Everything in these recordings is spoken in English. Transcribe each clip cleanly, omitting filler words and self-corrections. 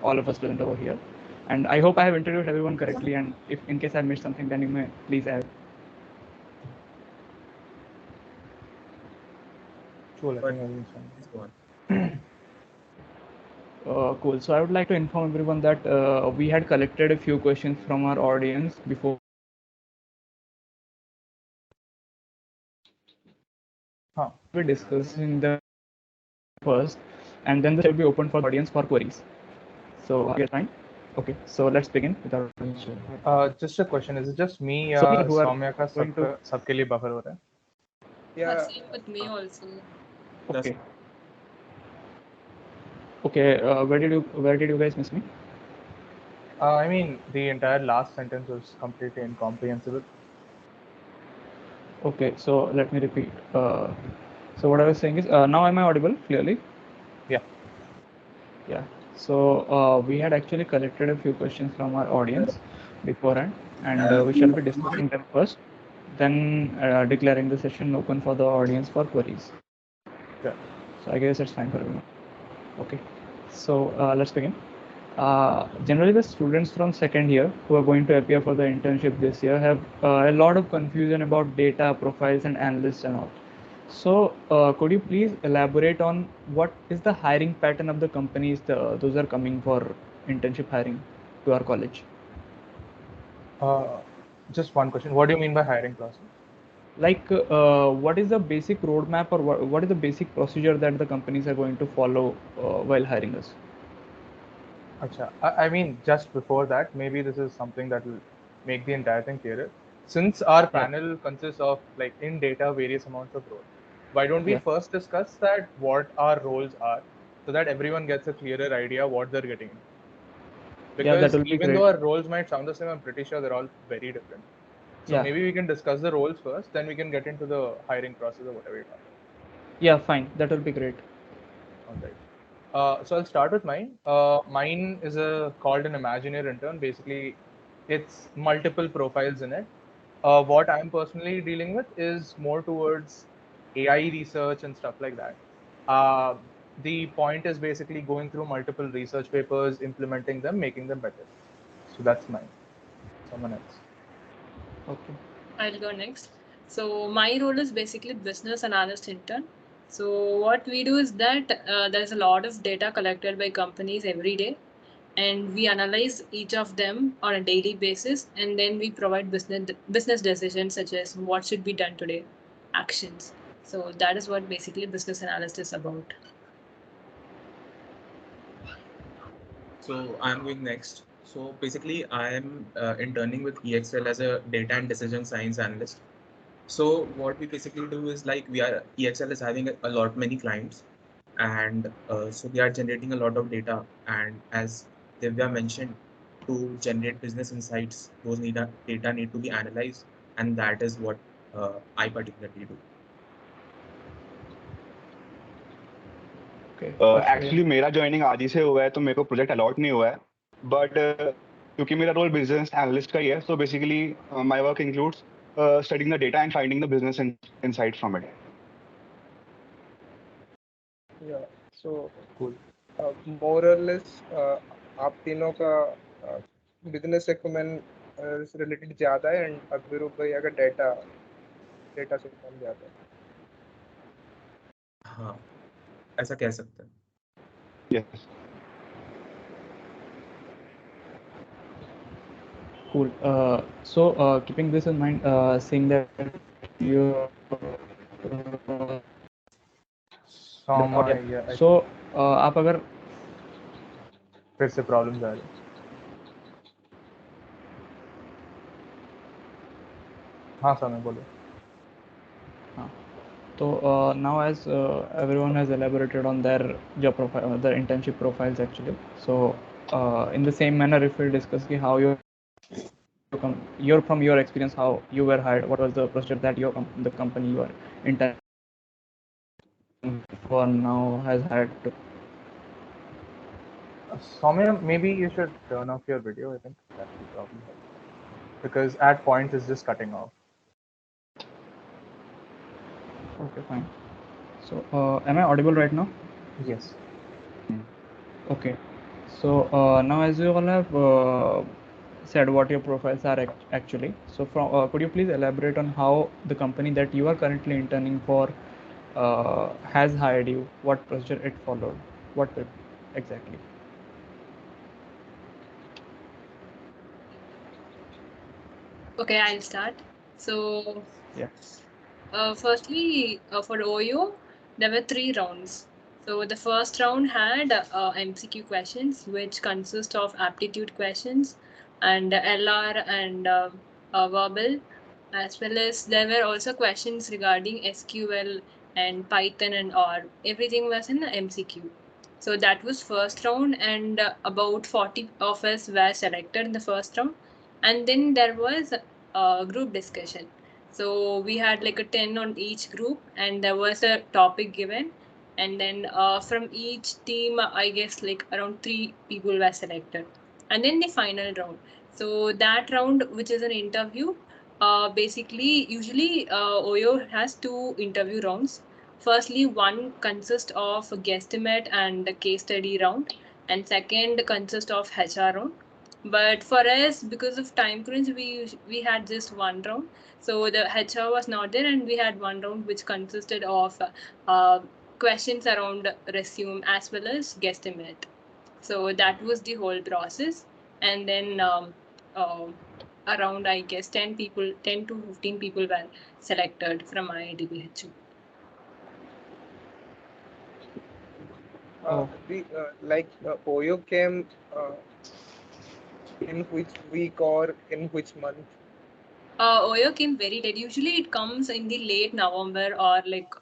all of us present over here. And I hope I have introduced everyone correctly. And if in case I missed something, then you may please add. Cool. I think everyone's fine. Cool. So I would like to inform everyone that we had collected a few questions from our audience before we discussing the first, and then this will be open for the audience for queries. So are you fine? Okay. So let's begin without. Just a question: is it just me? So who are Soumya का going to- सबके लिए buffer हो रहा है? Yeah, same with me also. Okay. Okay. Where did you guys miss me? I mean, the entire last sentence was completely incomprehensible. Okay. So let me repeat. So what I was saying is, now am I audible clearly? Yeah. Yeah. So we had actually collected a few questions from our audience beforehand, and we shall be discussing them first, then declaring the session open for the audience for queries. Yeah. So I guess it's fine for everyone. Okay. So let's begin. Generally, the students from second year who are going to appear for the internship this year have a lot of confusion about data profiles and analysts and all. So could you please elaborate on what is the hiring pattern of the companies those are coming for internship hiring to our college? Just one question: what do you mean by hiring process? Like what is the basic roadmap, or what is the basic procedure that the companies are going to follow while hiring us? Acha. I mean, just before that, maybe this is something that will make the entire thing clearer. Since our panel consists of, like, in data, various amounts of roles, why don't we first discuss that what our roles are, so that everyone gets a clearer idea what they're getting into? Because that will be even great. though our roles might sound the same, I'm pretty sure they're all very different. So maybe we can discuss the roles first, then we can get into the hiring process or whatever you talk about. Yeah, fine. That will be great. All right. So I'll start with mine. Mine is called an imaginary intern. Basically, it's multiple profiles in it. What I'm personally dealing with is more towards AI research and stuff like that. The point is basically going through multiple research papers, implementing them, making them better. So that's mine. Someone else. Okay. I'll go next. So my role is basically business analyst intern. So what we do is that there's a lot of data collected by companies every day, and we analyze each of them on a daily basis, and then we provide business decisions such as what should be done today, actions. So that is what basically business analyst is about. So I'm going next. So basically, I am interning with EXL as a data and decision science analyst. So what we basically do is, like, EXL is having many clients, and so they are generating a lot of data. And as Dhivyaa mentioned, to generate business insights, those data need to be analyzed, and that is what I particularly do. Actually मेरा joining आज ही से हुआ है, तो मेरे को project allot नहीं हुआ है, बट क्योंकि मेरा रोल बिजनेस एनालिस्ट का ही है, so basically my work includes studying the data and finding the business insight from it. Yeah, so cool. More or less आप तीनों का business acumen related ज़्यादा है, and अभिरूप भैया का data से कम ज़्यादा है. हाँ, ऐसा कह सकते हैं. Yes. Cool. So keeping this in mind, seeing that you so आप अगर फिर से प्रॉब्लम्स आ रही हैं. हाँ समय बोलो. So now as everyone has elaborated on their job profile, their internship profiles actually. So in the same manner, if we discuss how you're from your experience, how you were hired, what was the procedure that the company you are interning for now has hired to? Soumya, maybe you should turn off your video. I think that's the problem, because at points it's just cutting off. Okay, fine. So am I audible right now? Yes. Okay. So now, as you all have said what your profiles are actually, so from could you please elaborate on how the company that you are currently interning for has hired you? What procedure it followed? Exactly? Okay, I'll start. So, Yeah. firstly, for OYO, there were 3 rounds. So the first round had MCQ questions, which consist of aptitude questions and LR and verbal, as well as there were also questions regarding SQL and Python and R. Everything was in MCQ. So that was first round, and about 40 of us were selected in the first round. And then there was a group discussion. So we had like a 10 on each group, and there was a topic given. And then from each team, I guess like around 3 people were selected. And then the final round. So that round, which is an interview, basically, usually OYO has 2 interview rounds. Firstly, one consists of a guesstimate and a case study round, and second consists of HR round. But for us, because of time crunch, we had just one round. So the HR was not there, and we had one round which consisted of questions around resume as well as guesstimate. So that was the whole process, and then around I guess 10 to 15 people were selected from my DBHU. Oh. OYO came in which week or in which month? OYO came very late. Usually it comes in the late November or like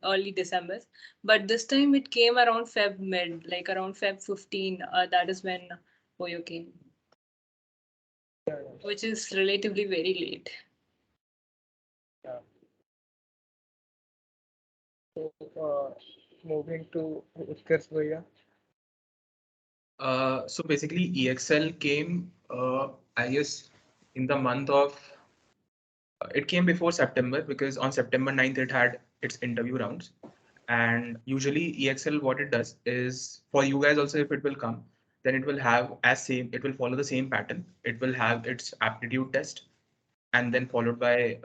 early December. But this time it came around Feb mid, like around Feb 15. That is when OYO came, Yeah, which is relatively very late. yeah. So moving to Utkarsh Bhaiya. So basically, EXL came, I guess, in the month of. It came before September because on September 9th it had its interview rounds. And usually EXL, what it does is for you guys also, if it will come, then it will have it will follow the same pattern. It will have its aptitude test and then followed by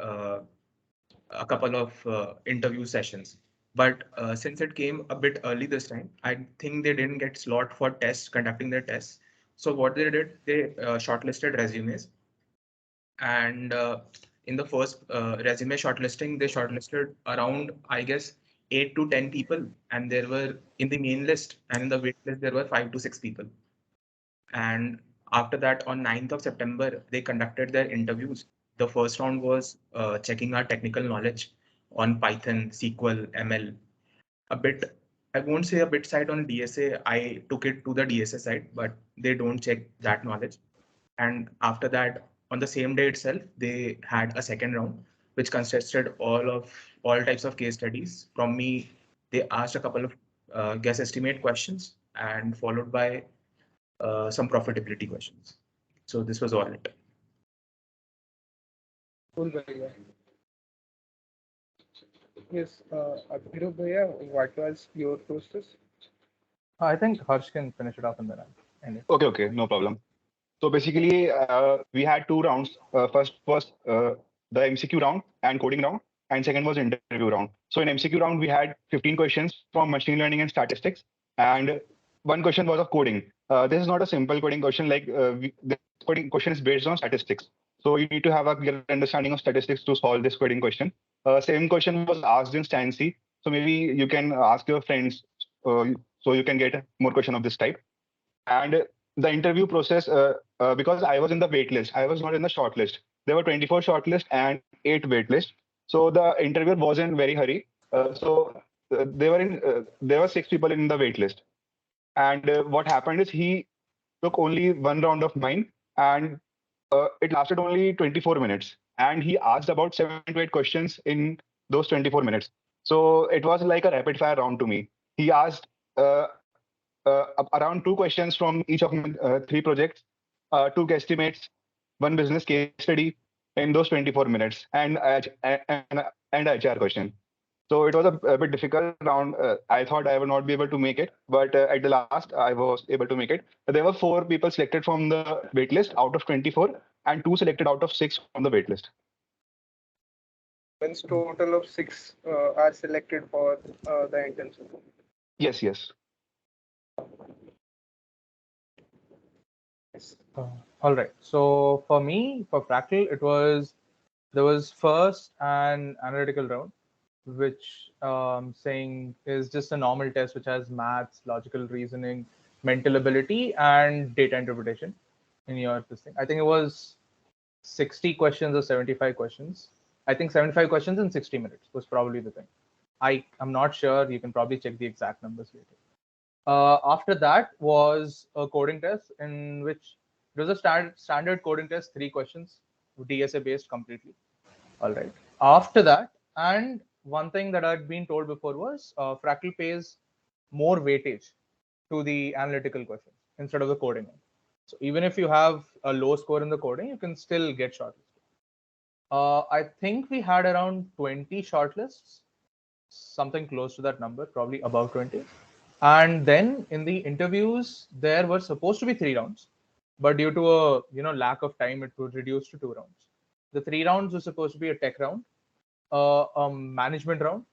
a couple of interview sessions. But since it came a bit early this time, I think they didn't get slot for tests, conducting their tests. So what they did, they shortlisted resumes. And in the first resume shortlisting, they shortlisted around, I guess, 8 to 10 people. And there were in the main list and in the wait list, there were 5 to 6 people. And after that, on 9th of September, they conducted their interviews. The first round was checking our technical knowledge on Python, SQL, ML. A bit, I won't say a bit side on DSA. I took it to the DSA side, but they don't check that knowledge. And after that, on the same day itself, they had a second round, which consisted all types of case studies. From me, they asked a couple of guess estimate questions and followed by some profitability questions. So this was all it. Cool Bhaiya. Yes, Abhirup Bhaiya, what was your process? I think Harsh can finish it off and then I'll end it. Okay, no problem. So basically, we had 2 rounds. First was the MCQ round and coding round, and second was interview round. So in MCQ round, we had 15 questions from machine learning and statistics, and one question was of coding. This is not a simple coding question. This coding question is based on statistics. So you need to have a clear understanding of statistics to solve this coding question. Same question was asked in Stancy. So maybe you can ask your friends, so you can get more question of this type. And the interview process, because I was in the wait list, I was not in the short list. There were 24 short list and 8 wait list. So the interviewer was in very hurry. There were 6 people in the wait list. And what happened is he took only one round of mine, and it lasted only 24 minutes. And he asked about 7 to 8 questions in those 24 minutes. So it was like a rapid fire round to me. He asked uh, around 2 questions from each of my 3 projects, 2 guesstimates, one business case study in those 24 minutes, and and a HR question. So it was a bit difficult round. I thought I would not be able to make it, but at the last I was able to make it. There were 4 people selected from the waitlist out of 24, and 2 selected out of 6 from the waitlist. Means total of 6 are selected for the internship. Yes, yes. All right. So for me, for Fractal, there was first an analytical round, which saying is just a normal test which has maths, logical reasoning, mental ability, and data interpretation in your this thing. I think it was 60 questions or 75 questions. I think 75 questions in 60 minutes was probably the thing. I'm not sure. You can probably check the exact numbers later. After that was a coding test in which it was a standard coding test, 3 questions, DSA based completely. All right. After that, and one thing that I'd been told before was Fractal pays more weightage to the analytical questions instead of the coding one. So even if you have a low score in the coding, you can still get shortlisted. I think we had around 20 shortlists, something close to that number, probably above 20. And then in the interviews, there were supposed to be 3 rounds, but due to a lack of time, it was reduced to 2 rounds. The 3 rounds were supposed to be a tech round, a management round,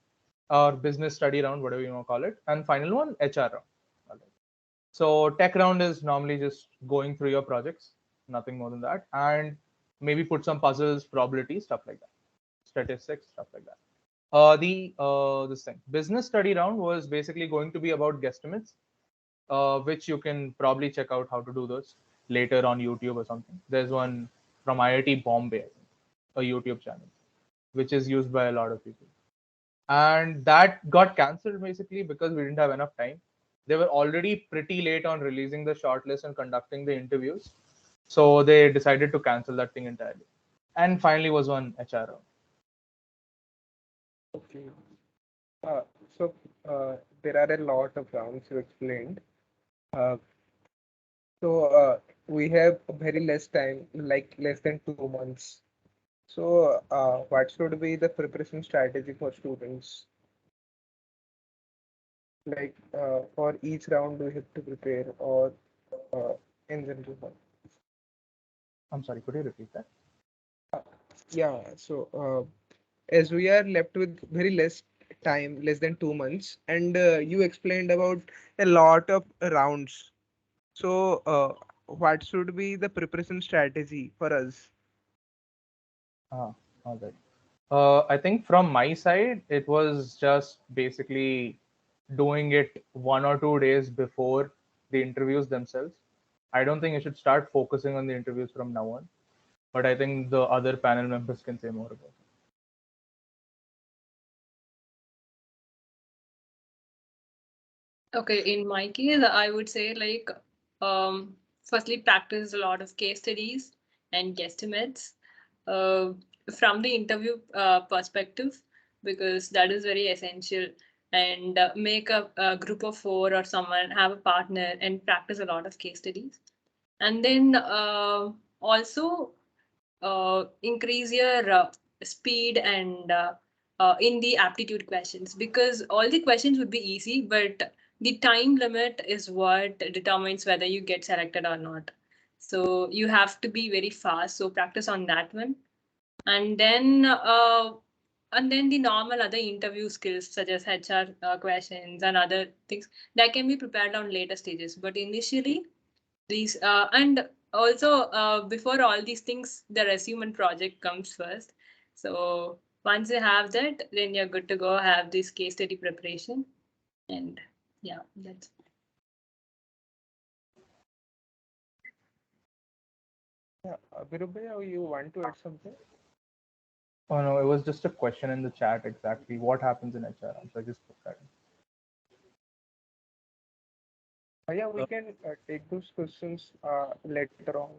or business study round, whatever you want to call it, and final one, HR round. All right. So tech round is normally just going through your projects, nothing more than that, and maybe put some puzzles, probability, stuff like that, statistics, stuff like that. This thing business study round was basically going to be about guesstimates, which you can probably check out how to do those later on YouTube or something. There's one from IIT Bombay, I think, a YouTube channel, which is used by a lot of people. And that got cancelled basically because we didn't have enough time. They were already pretty late on releasing the shortlist and conducting the interviews. So they decided to cancel that thing entirely. And finally was one HR round. Okay. So there are a lot of rounds you explained. Uh, so we have very less time, like less than 2 months. So what should be the preparation strategy for students? Like for each round we have to prepare, or uh, in general? I'm sorry, could you repeat that? Yeah. So as we are left with very less time, less than 2 months, and you explained about a lot of rounds. So what should be the preparation strategy for us? All right. I think from my side, it was just basically doing it 1 or 2 days before the interviews themselves. I don't think you should start focusing on the interviews from now on, but I think the other panel members can say more about it. Okay, in my case, I would say like, firstly, practice a lot of case studies and guesstimates uh, from the interview perspective, because that is very essential. And make a group of 4 or someone, have a partner, and practice a lot of case studies. And then also increase your speed and in the aptitude questions, because all the questions would be easy, but the time limit is what determines whether you get selected or not. So you have to be very fast. So practice on that one. And then the normal other interview skills such as HR questions and other things that can be prepared on later stages. But initially, these and also before all these things, the resume and project comes first. So once you have that, then you're good to go, have this case study preparation. And yeah, that's Yeah, Abhirup, you want to add something? Oh no, it was just a question in the chat exactly what happens in HR. So I just put that in. Yeah, we can take those questions later on.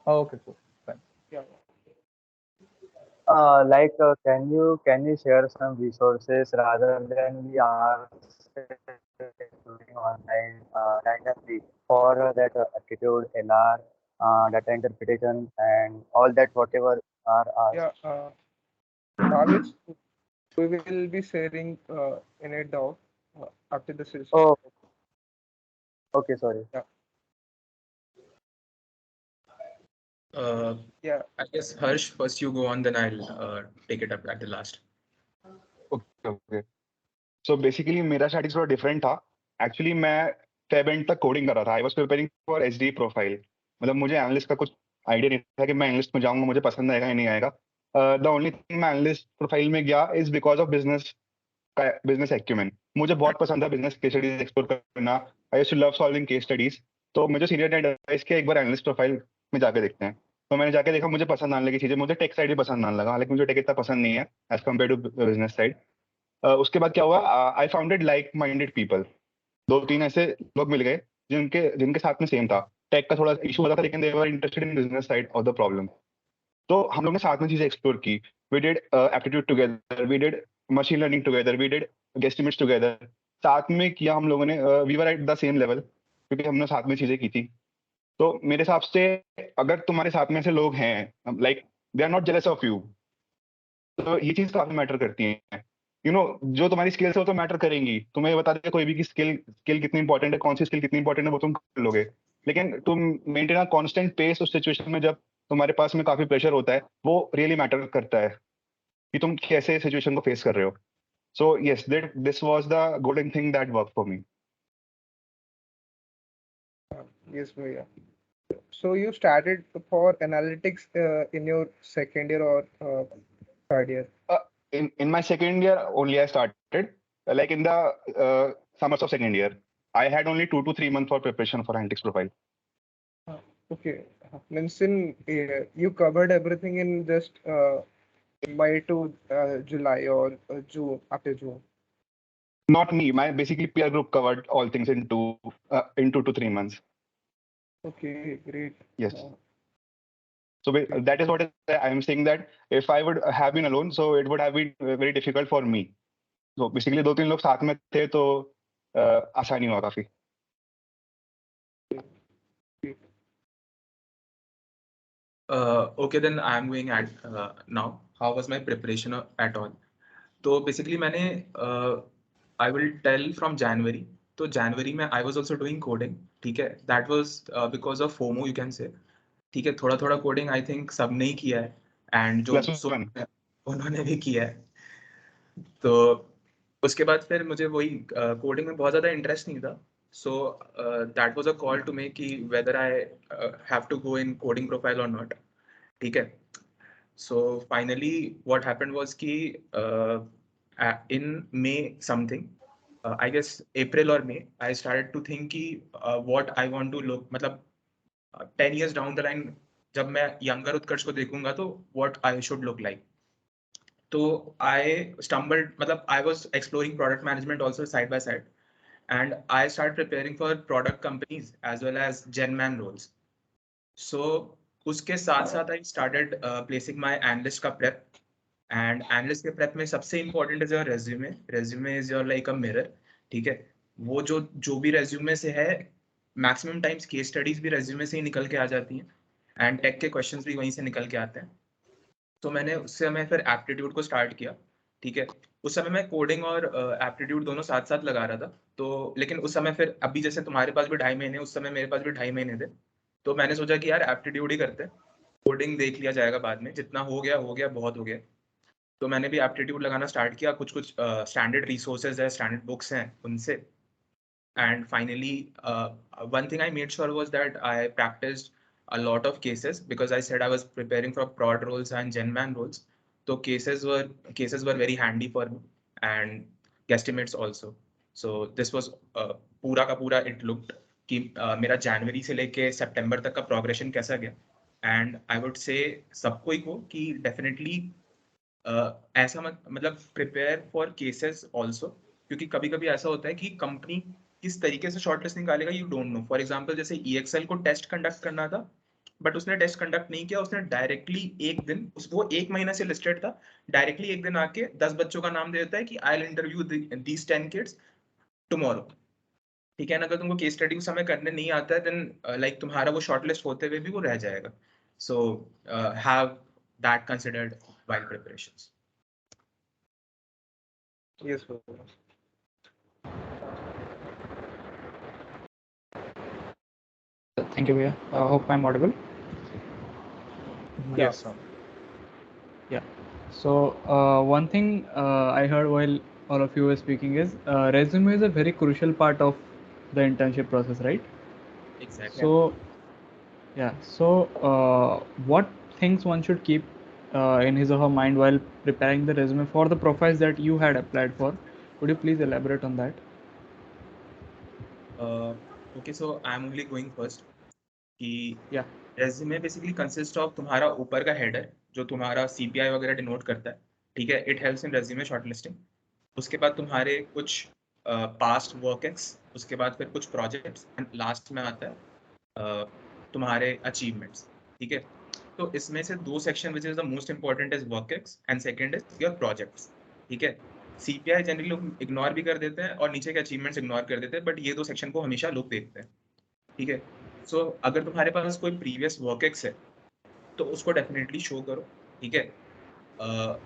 Oh, okay, cool. Fine. Yeah. Can you share some resources rather than we are doing online randomly for that aptitude, LR, data interpretation, and all that whatever are asked? Yeah. Bhavesh, We will be sharing in a doc after the session. Oh, okay, sorry. Yeah. Yeah. I guess Harsh, first you go on, then I'll take it up at the last. Okay so basically मेरा strategy थोड़ा different था actually मैं Feb and तक coding कर रहा था I was preparing for HD profile मतलब मुझे एनालिस्ट का कुछ आइडिया नहीं था कि मैं एनालिस्ट में जाऊंगा मुझे पसंद आएगा या नहीं आएगा द ओनली थिंग मैं एनालिस्ट प्रोफाइल में गया is because of business acumen मुझे बहुत पसंद था बिजनेस केस स्टडीज एक्सप्लोर करना I used to love solving case studies तो मुझे सीनियर ने एडवाइस किया एक बार एनालिस्ट प्रोफाइल में जाके देखते हैं तो मैंने जाके देखा मुझे पसंद आने लगी चीजें मुझे टेक साइड भी पसंद आने लगा हालांकि मुझे टेक इतना पसंद नहीं है as compare to business side उसके बाद क्या हुआ I founded like minded people 2-3 ऐसे लोग मिल गए जिनके साथ में सेम था टेक का थोड़ा इशू होता था लेकिन they were interested in business side of the problem तो हम लोग ने साथ में चीजें एक्सप्लोर की we did aptitude together we did machine learning together we did guesstimates together साथ में किया हम लोगों ने we were at the same level क्योंकि हमने साथ में चीजें की थी तो मेरे हिसाब से अगर तुम्हारे साथ में ऐसे लोग हैं like they are not jealous of you तो ये चीज काफी मैटर करती है यू नो जो तुम्हारी स्किल्स है वो तो मैटर करेंगी तुम्हें ये बता देगा कोई भी की स्किल कितनी इंपॉर्टेंट है कौन सी स्किल कितनी इंपॉर्टेंट है वो तुम कर लोगे लेकिन तुम मेंटेन अ कांस्टेंट पेस उस सिचुएशन में जब तुम्हारे पास में काफी प्रेशर होता है वो रियली मैटर करता है कि तुम कैसे सिचुएशन को फेस कर रहे हो so yes this was the golden thing that work for me Yes, Bhaiya. So you started for analytics in your second year or third year? in my second year only I started like in the summers of second year I had only 2 to 3 months for preparation for analytics profile. Okay. Means in you covered everything in just May to July or June after June. Not me. My basically peer group covered all things in 2 to 3 months. Okay, great. Yes. So that is what I am saying that if I would have been alone, so it would have been very difficult for me. So basically 2-3 लोग साथ में थे तो आसानी हुआ काफी. Okay, then I'm going at now. How was my preparation at all? तो basically मैंने I will tell from January. तो January में I was also doing coding. ठीक है, that was because of FOMO you can say. ठीक है, थोड़ा थोड़ा coding I think सबने ही किया है and जो उन्होंने भी किया है. तो उसके बाद फिर मुझे वही कोडिंग में बहुत ज़्यादा इंटरेस्ट नहीं था. So that was a call to make कि whether I have to go in coding profile or not. ठीक है. So finally what happened was कि in May something, I guess April or May, I started to think कि what I want to look, मतलब 10 years down the line जब मैं younger उत्कर्ष को देखूंगा तो what I should look like. तो I stumbled, मतलब I was exploring product management also side by side, and I started preparing for product companies as well as gen man roles. So उसके साथ साथ I started placing my analyst का prep, and analyst के prep में सबसे important is your resume. Resume is your like a mirror. ठीक है, वो जो भी resume से है, maximum times case studies भी resume से ही निकल के आ जाती हैं, and tech के questions भी वहीं से निकल के आते हैं. तो मैंने उस समय फिर एप्टीट्यूड को स्टार्ट किया. ठीक है, उस समय मैं कोडिंग और एप्टीट्यूड दोनों साथ साथ लगा रहा था. तो लेकिन उस समय फिर अभी जैसे तुम्हारे पास भी 2.5 महीने, उस समय मेरे पास भी 2.5 महीने थे. तो मैंने सोचा कि यार एप्टीट्यूड ही करते हैं, कोडिंग देख लिया जाएगा बाद में, जितना हो गया बहुत हो गया. तो मैंने भी एप्टीट्यूड लगाना स्टार्ट किया. कुछ स्टैंडर्ड रिसोर्सेज है, स्टैंडर्ड बुक्स हैं उनसे. And finally one thing I made sure was that I practiced a lot of cases because I said I was preparing for prod roles and gen man roles. So cases were very handy for me, and guesstimates also. So this was पूरा का पूरा it looked कि मेरा जनवरी से लेके सितंबर तक का progression कैसा गया. एंड आई वुड से सबको ही को कि डेफिनेटली ऐसा मतलब प्रिपेयर फॉर केसेस ऑल्सो, क्योंकि कभी कभी ऐसा होता है कि कंपनी किस तरीके से शॉर्टलिस्ट निकालेगा you don't know. For example जैसे EXL को टेस्ट कंडक्ट करना था, बट उसने टेस्ट कंडक्ट नहीं किया. उसने डायरेक्टली एक दिन, वो 1 महीना से लिस्टेड था, डायरेक्टली एक दिन आके 10 बच्चों का नाम दे देता है कि I will interview these 10 kids tomorrow. ठीक है ना, अगर तुमको केस स्टडी उस समय करने नहीं आता है देन लाइक तुम्हारा वो शॉर्टलिस्ट होते हुए भी वो रह जाएगा. So have that considered while preparations. Yes, sir. Thank you, Dhivyaa. Hope I'm audible. Yes, sir. Yeah. So one thing I heard while all of you were speaking is resume is a very crucial part of the internship process, right? Exactly. So yeah. So what things one should keep in his or her mind while preparing the resume for the profiles that you had applied for? Could you please elaborate on that? Okay, so I'm only going first. कि Yeah. Resume basically consist of तुम्हारा ऊपर का header जो तुम्हारा CPI वगैरह denote करता है, ठीक है, it helps in resume shortlisting. उसके बाद तुम्हारे कुछ पास्ट वर्क एक्स, उसके बाद फिर कुछ प्रोजेक्ट्स, एंड लास्ट में आता है तुम्हारे अचीवमेंट्स, ठीक है। तो इसमें से दो section which is the most important is work ex and second is your projects, ठीक है। सीपीआई जनरली लोग इग्नोर भी कर देते हैं और नीचे के अचीवमेंट्स इग्नोर कर देते हैं, बट ये दो सेक्शन को हमेशा लोग देखते हैं, ठीक है। सो अगर तुम्हारे पास कोई प्रीवियस वर्क एक्स है तो उसको डेफिनेटली शो करो, ठीक है।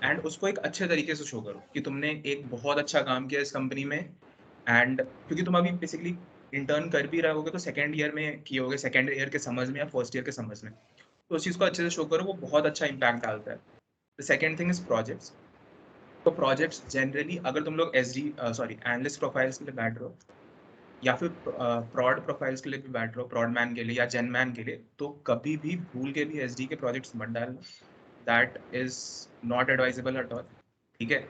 एंड उसको एक अच्छे तरीके से शो करो कि तुमने एक बहुत अच्छा काम किया इस कंपनी में, एंड क्योंकि तुम अभी बेसिकली इंटर्न कर भी रहोगे तो सेकेंड ईयर में किए होगे, सेकेंड ईयर के समझ में या फर्स्ट ईयर के समझ में, तो उस चीज़ को अच्छे से शो करो, वो बहुत अच्छा इम्पैक्ट डालता है। The second thing is projects. तो प्रोजेक्ट्स जनरली अगर तुम लोग एनालिस्ट प्रोफाइल्स के लिए बैठ रहे हो या फिर प्रॉड प्रोफाइल्स के लिए भी बैठ रहे हो, प्रॉड मैन के लिए या जेन मैन के लिए, तो कभी भी भूल के भी एसडी के प्रोजेक्ट्स मत डालना, that is not advisable at all, ठीक है।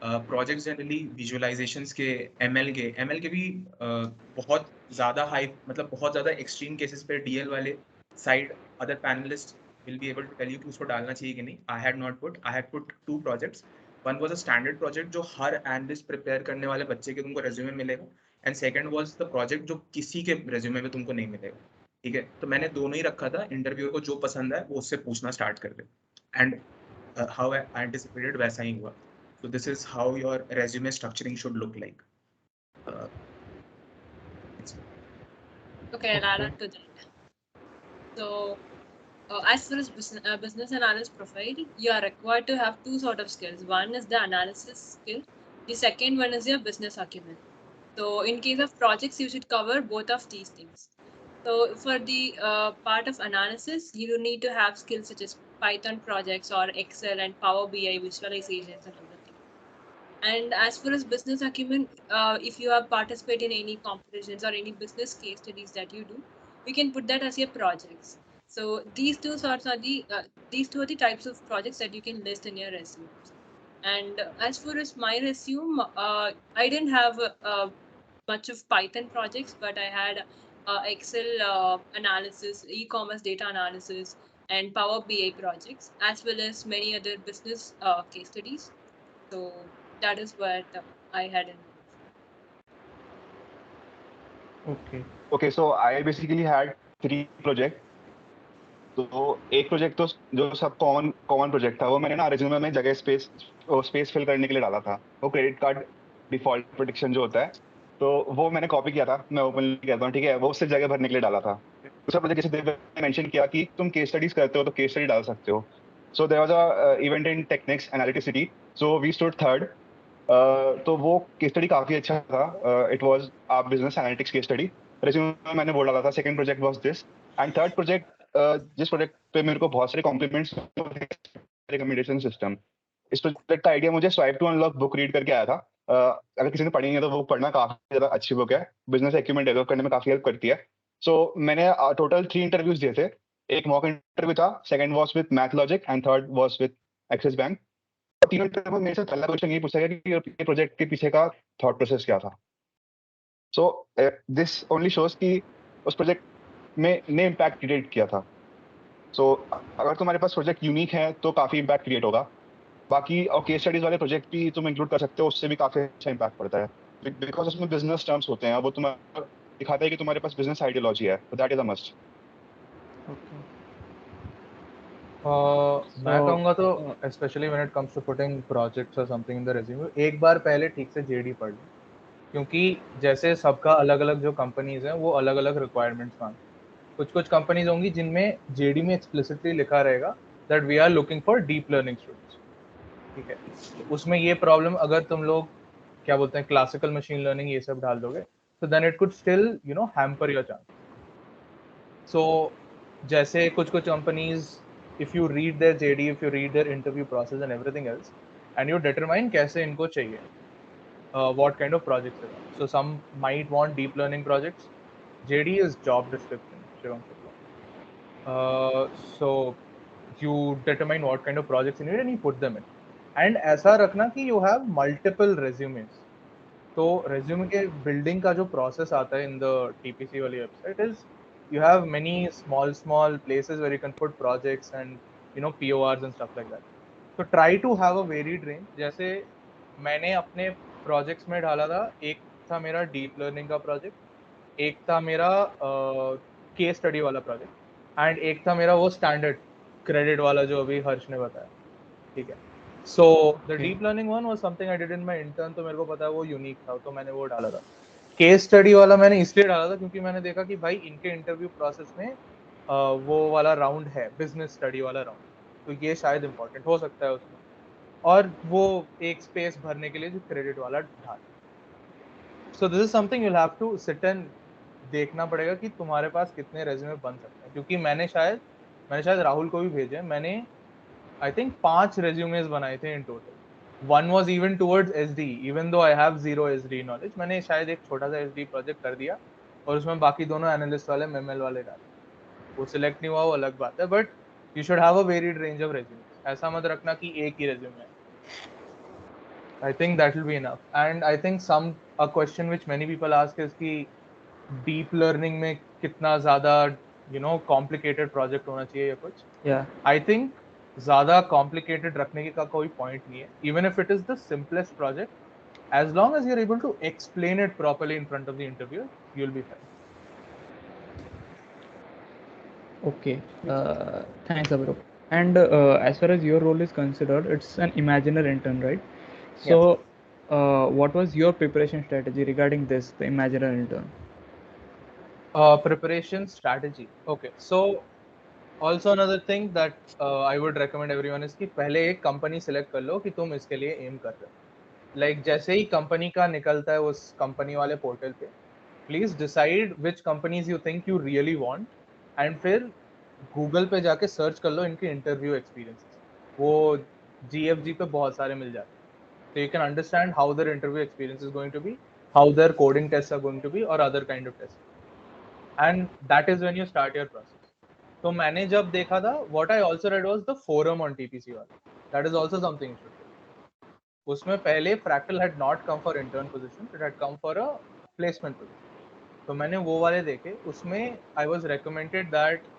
प्रोजेक्ट्स जनरली विजुअलाइजेशंस के, एमएल के भी बहुत ज़्यादा हाई, मतलब बहुत ज़्यादा एक्सट्रीम केसेस पे डीएल वाले side other panelist will be able to tell you कि उसको डालना चाहिए कि नहीं। I had put 2 projects. One was a standard project जो हर एनालिस्ट प्रिपेयर करने वाले बच्चे के तुमको रेज्यूमे मिलेगा, and second was the project जो किसी के रेज्यूमे में तुमको नहीं मिलेगा, ठीक है। तो मैंने दोनों ही रखा था, इंटरव्यू को जो पसंद है वो उससे पूछना स्टार्ट कर दे, एंड हाउ आई एंटिसिपेटेड वैसा ही हुआ। So this is how your resume structuring should look like. Okay, I'll add on to that. So, as far as business analyst profile, you are required to have two sort of skills. One is the analysis skill. The second one is your business acumen. So, in case of projects, you should cover both of these things. So, for the part of analysis, you need to have skills such as Python projects or Excel and Power BI visualizations and other things. And as far as business acumen, if you have participated in any competitions or any business case studies that you do, you can put that as your projects. So these two are the types of projects that you can list in your resume. And as far as my resume, I didn't have much of Python projects, but I had Excel analysis, e-commerce data analysis, and Power BI projects, as well as many other business case studies. So that is what I had in mind. Okay, so I basically had 3 projects. तो एक project तो जो सब common project था वो मैंने ना resume में जगह स्पेस फिल करने के लिए डाला था। वो क्रेडिट कार्ड डिफॉल्ट प्रोटेक्शन जो होता है, तो वो मैंने कॉपी किया था, मैं ओपनली कहता हूँ, ठीक है। वो उससे जगह भरने के लिए डाला था। दूसरा प्रोजेक्ट जैसे दिव्या ने मेंशन किया कि तुम केस स्टडीज करते हो तो केस स्टडी डाल सकते हो। So there was a event in techniques analyticity, so we stood third. तो वो केस स्टडी काफी अच्छा था। It was a business analytics case study. Resume में मैंने वो डाला था। Second project was this, and third project जिस प्रोजेक्ट पे मेरे को बहुत सारे कॉम्प्लीमेंट्स, रिकमेंडेशन सिस्टम। इस प्रोजेक्ट का आइडिया मुझे swipe to unlock book read करके आया था। अगर किसी ने पढ़ी है तो वो पढ़ना काफी ज्यादा अच्छी बुक है, बिजनेस एक्यूमेंट डेवलप करने में काफी हेल्प करती है। सो मैंने टोटल 3 इंटरव्यूज दिए थे। एक मॉक इंटरव्यू था, second was with math logic and third was with axis bank. तीनों इंटरव्यू मेरे से पहला क्वेश्चन ये पूछा गया कि ये प्रोजेक्ट के पीछे का थॉट प्रोसेस क्या था। सो दिस ओनली शोज कि उस प्रोजेक्ट में ने इम्पैक्ट क्रिएट किया था। सो अगर तुम्हारे पास प्रोजेक्ट यूनिक है तो काफी इम्पैक्ट क्रिएट होगा। बाकी और केस स्टडीज वाले प्रोजेक्ट भी तुम इंक्लूड कर सकते हो, उससे भी काफी अच्छा इम्पैक्ट पड़ता है, बिकॉज उसमें बिजनेस टर्म्स होते हैं। वो तुम्हें दिखाता है कि तुम्हारे पास बिजनेस आइडियोलॉजी है, तो दैट इज अ मस्ट। मैं कहूँगा तो specially when it comes to putting projects और समथिंग इन द रेज्यूमे, एक बार पहले ठीक से जेडी पढ़ लो, क्योंकि जैसे सबका अलग अलग जो कंपनीज हैं वो अलग अलग रिक्वायरमेंट्स मांगती हैं। कुछ कंपनीज होंगी जिनमें जेडी में एक्सप्लिसिटली लिखा रहेगा that we are looking for deep learning students, ठीक है। तो उसमें ये प्रॉब्लम, अगर तुम लोग क्या बोलते हैं क्लासिकल मशीन लर्निंग ये सब डाल दोगे, so then it could still hamper your chance. So जैसे कुछ companies, if you read their JD, if you read their interview process and everything else, and you determine कैसे इनको चाहिए, what kind of projects they want. So some might want deep learning projects. JD is job description, Shivam Shukla. So you determine what kind of projects you need and you put them in. And ऐसा रखना कि you have multiple resumes. तो resume के building का जो process आता है in the TPC वाली website is you have many small places where you can put projects and PORs and stuff like that. So try to have a varied range. जैसे मैंने अपने projects में डाला था, एक था मेरा डीप लर्निंग का प्रोजेक्ट, एक था मेरा केस स्टडी वाला प्रोजेक्ट, एंड एक था मेरा वो स्टैंडर्ड क्रेडिट वाला जो अभी हर्ष ने बताया, ठीक है. So the deep learning one was something I did in my intern, तो मेरे को पता है वो यूनिक था, तो मैंने वो डाला था. केस स्टडी वाला मैंने इसलिए डाला था क्योंकि मैंने देखा कि भाई इनके इंटरव्यू प्रोसेस में वो वाला राउंड है, बिजनेस स्टडी वाला राउंड, तो ये शायद इंपॉर्टेंट हो सकता है उसमें, और वो एक स्पेस भरने के लिए जो क्रेडिट वाला डाल. So this is something you will have to sit and देखना पड़ेगा कि तुम्हारे पास कितने रेज्यूमे बन सकते हैं, क्योंकि मैंने शायद राहुल को भी भेजे, मैंने आई थिंक 5 रेज्यूमेस बनाए थे in total. One was even towards SD, even though I have zero SD knowledge. मैंने शायद एक छोटा सा एसडी प्रोजेक्ट कर दिया और उसमें बाकी दोनों एनालिस्ट वाले एमएल वाले डाले. वो सिलेक्ट नहीं हुआ, वो अलग बात है, but you should have a varied range of resume. ऐसा मत रखना कि एक ही रेज्यूमे है. I think that will be enough. And I think a question which many people ask is कि deep learning में कितना ज़्यादा complicated project होना चाहिए या कुछ. Yeah. I think ज़्यादा complicated रखने की का कोई point नहीं है. Even if it is the simplest project, as long as you're able to explain it properly in front of the interviewer, you'll be fine. Okay. Thanks, Abhirup. And as far as your role is considered, it's an imaginary intern, right? So, what was your preparation strategy regarding this, the imaginary intern? Preparation strategy. Okay. So, also another thing that I would recommend everyone is कि पहले एक company select कर लो कि तुम इसके लिए aim कर रहे हो. Like जैसे ही company का निकलता है उस company वाले portal पे, please decide which companies you think you really want, and फिर Google पे जाके search कर लो इनके interview experiences. वो GFG पे बहुत सारे मिल जाते हैं. So you can understand how their interview experience is going to be, how their coding tests are going to be, or other kind of tests. And that is when you start your process. तो मैंने जब देखा था, what I also read was the forum on TPC वाला. That is also something you should do. उसमें पहले Fractal had not come for intern positions, it had come for a placement position. तो मैंने वो वाले देखे. उसमें I was recommended that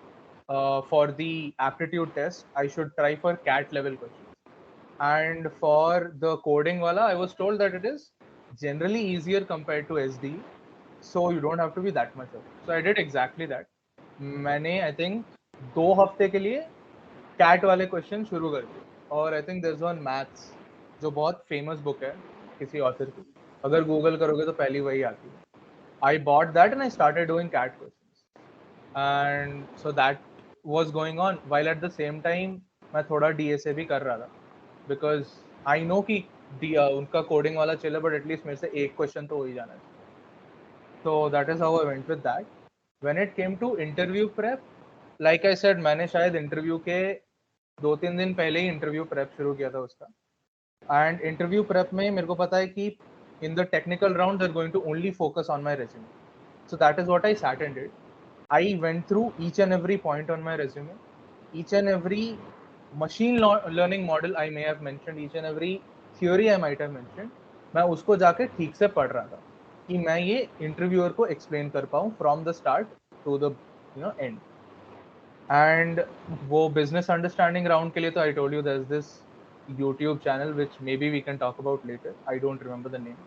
for the aptitude test I should try for CAT level questions. And for the coding wala, I was told that it is generally easier compared to SD, so you don't have to be that much of it. So I did exactly that. मैंने I think 2 हफ्ते के लिए CAT वाले question शुरू कर दिए. और I think there's one maths जो बहुत famous book है किसी author की, अगर गूगल करोगे तो पहली वही आती है. I bought that and I started doing CAT questions, and so that was going on while at the same time मैं थोड़ा DSA भी कर रहा था. Because I know कि उनका कोडिंग वाला चले, but at least मेरे से एक क्वेश्चन तो हो ही जाना चाहिए. So that is how I went with that. When it came to interview prep, like I said, मैंने शायद इंटरव्यू के 2-3 दिन पहले ही इंटरव्यू प्रेप शुरू किया था उसका. एंड इंटरव्यू प्रेप में मेरे को पता है कि in the technical round they're going to only focus on my resume. So that is what I sat and did. I went through each and every point on my resume, each and every machine learning model I may have mentioned, each and every theory I might have mentioned. मैं उसको जाके ठीक से पढ़ रहा था कि मैं ये इंटरव्यूअर को एक्सप्लेन कर पाऊँ from the start to the end. And वो बिजनेस अंडरस्टैंडिंग राउंड के लिए तो I told you there is this YouTube channel which maybe we can talk about later. I don't remember the name,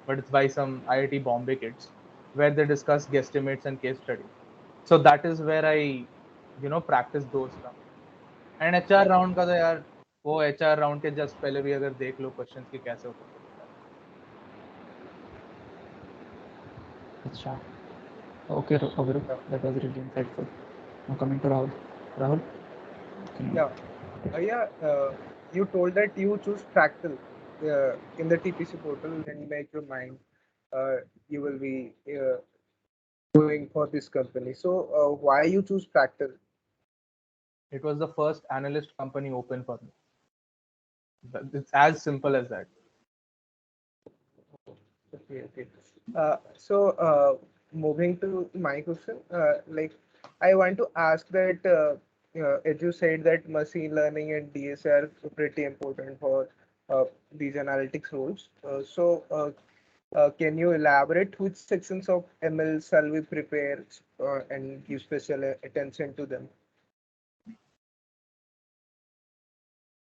but it's by some IIT Bombay kids where they discuss guesstimates and case studies. So that is where I practice those stuff. And HR round का तो यार वो HR round के just पहले भी अगर देख लो questions के कैसे होते हैं. अच्छा. Okay, Abhirup, that was really insightful. Now coming to Rahul. Rahul? Yeah. You told that you choose Fractal. in the TPC portal, when you make your mind, you will be going for this company. So why you choose Fractal? It was the first analyst company open for me. It's as simple as that. Okay, okay. So moving to my question, like I want to ask that as you said that machine learning and DSA are pretty important for these analytics roles. Can you elaborate which sections of ML shall we prepare and give special attention to them?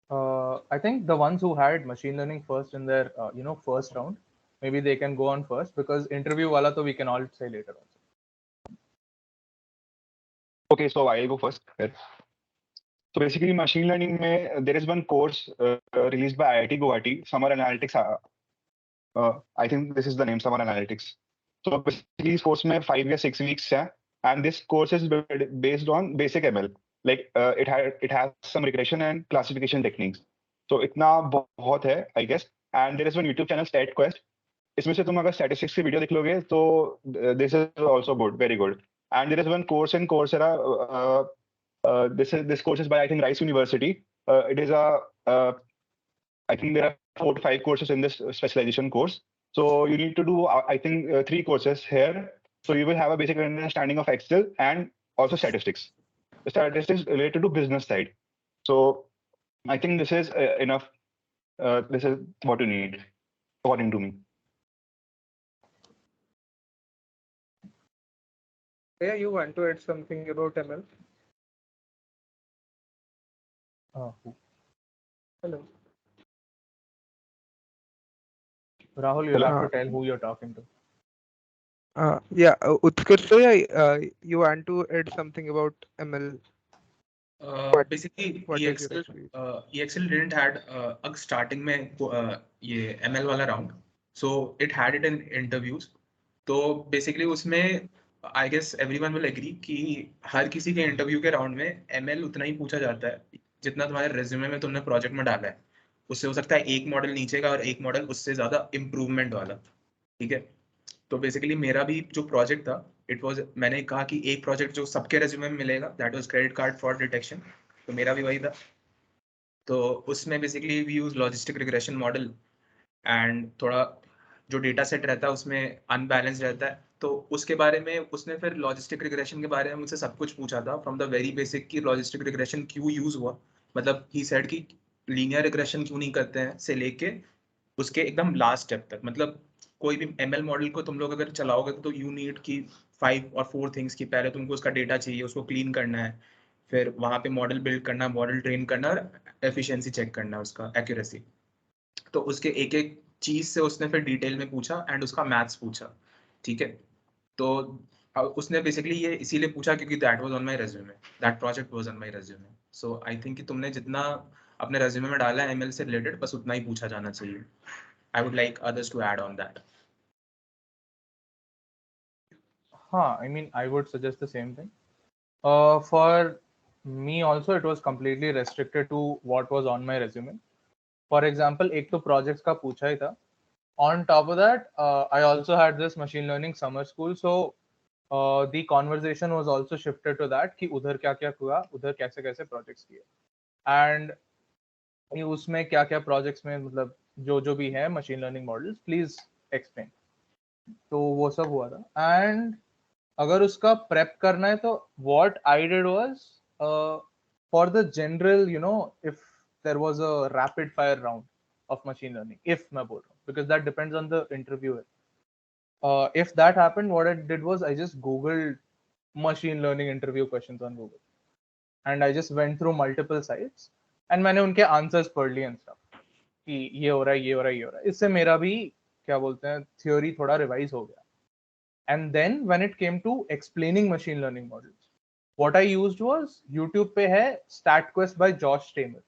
I think the ones who had machine learning first in their first round, maybe they can go on first, because interview wala to we can all say later on. Okay, so I'll go first. So basically, machine learning, there is one course released by IIT Guwahati, Summer Analytics. I think this is the name, Summer Analytics. So basically, this course mein 5 या 6 weeks है, and this course is based on basic ML. Like it has some regression and classification techniques. So इतना बहुत है, I guess. And there is one YouTube channel, StatQuest. इसमें से तुम अगर statistics की वीडियो देख लोगे तो this is also good, very good. And there is one course in Coursera. This course is by I think Rice University. It is I think there are 4 to 5 courses in this specialization course. So you need to do I think 3 courses here. So you will have a basic understanding of Excel and also statistics. The statistics related to business side. So I think this is enough. This is what you need, according to me. Yeah, you want to add something about ML? Hello. Rahul, you'll have to tell who you're talking to. Utkarsh, you want to add something about ML? Basically, what is your experience? EXL didn't had starting में ये ML वाला round, so it had it in interviews. तो basically उसमें I guess everyone will agree कि हर किसी के interview के round में ML उतना ही पूछा जाता है जितना तुम्हारे रेज्यूमे में तुमने प्रोजेक्ट में डाला है. उससे हो सकता है एक मॉडल नीचे का और एक मॉडल उससे ज्यादा इम्प्रूवमेंट वाला. ठीक है. तो बेसिकली मेरा भी जो प्रोजेक्ट था इट वाज, मैंने कहा कि एक प्रोजेक्ट जो सबके रेज्यूमे में मिलेगा, that was credit card fraud detection. तो मेरा भी वही था. तो उसमें basically we use logistic regression model and थोड़ा जो डेटा सेट रहता है उसमें अनबैलेंस रहता है. तो उसके बारे में उसने फिर लॉजिस्टिक रिग्रेशन के बारे में मुझसे सब कुछ पूछा था फ्रॉम द वेरी बेसिक कि लॉजिस्टिक रिग्रेशन क्यों यूज हुआ, मतलब ही सेड कि लीनियर रिग्रेशन क्यों नहीं करते हैं से लेके उसके एकदम लास्ट स्टेप तक. मतलब कोई भी एमएल मॉडल को तुम लोग अगर चलाओगे तो यू नीड की 5 और 4 थिंग्स की. पहले तुमको उसका डेटा चाहिए, उसको क्लीन करना है, फिर वहां पे मॉडल बिल्ड करना, मॉडल ट्रेन करना और एफिशिएंसी चेक करना, उसका एक्यूरेसी. तो उसके एक एक चीज से उसने फिर डिटेल में पूछा एंड उसका मैथ्स पूछा. ठीक है. तो उसने बेसिकली ये इसीलिए पूछा क्योंकि that was on my resume, that project was on my resume. So I think कि तुमने जितना अपने रेज्यूमे में डाला है एमएल से रिलेटेड बस उतना ही पूछा जाना चाहिए. I would like others to add on that. I mean, I would suggest the same thing. For me also, it was completely restricted to what was on my resume. For example, एक तो projects का पूछा ही था. On top of that, I also had this machine learning summer school, so the conversation was also shifted to that कि उधर क्या क्या हुआ, उधर कैसे कैसे projects किए, and उसमें क्या क्या projects में मतलब जो जो भी है machine learning models, please explain. तो वो सब हुआ था. एंड अगर उसका प्रेप करना है तो what I did was for the general if there was a rapid fire round of machine learning, if मैं बोल रहा हूँ because that depends on the interviewer. If that happened, what I did was I just googled machine learning interview questions on Google and I just went through multiple sites and मैंने उनके answers पढ़ लिए and stuff कि ये हो रहा है, ये हो रहा है, ये हो रहा है. इससे मेरा भी क्या बोलते हैं थ्योरी थोड़ा रिवाइज हो गया. And then when it came to explaining machine learning models, what I used was YouTube पे है StatQuest by Josh Tamer.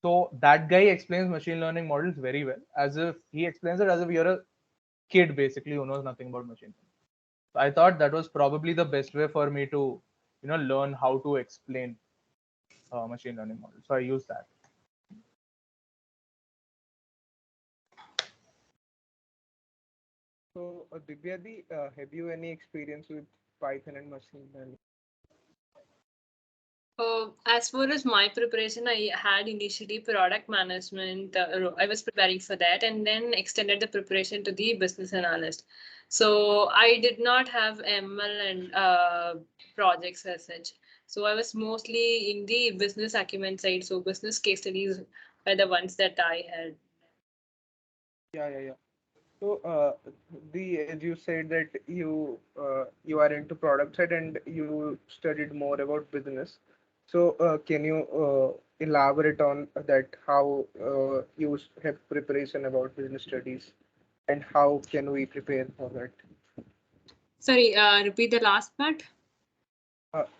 So that guy explains machine learning models very well, as if he explains it as if you're a kid basically who knows nothing about machine learning. So I thought that was probably the best way for me to learn how to explain machine learning models. So I used that. So, Divya, have you any experience with Python and machine learning? As far as my preparation, I had initially product management. I was preparing for that and then extended the preparation to the business analyst. So I did not have ML and projects as such. So I was mostly in the business acumen side. So business case studies are the ones that I had. Yeah. So, the as you said that you are into product side and you studied more about business. So, can you elaborate on that? How have preparation about business studies, and how can we prepare for that? Sorry, repeat the last part.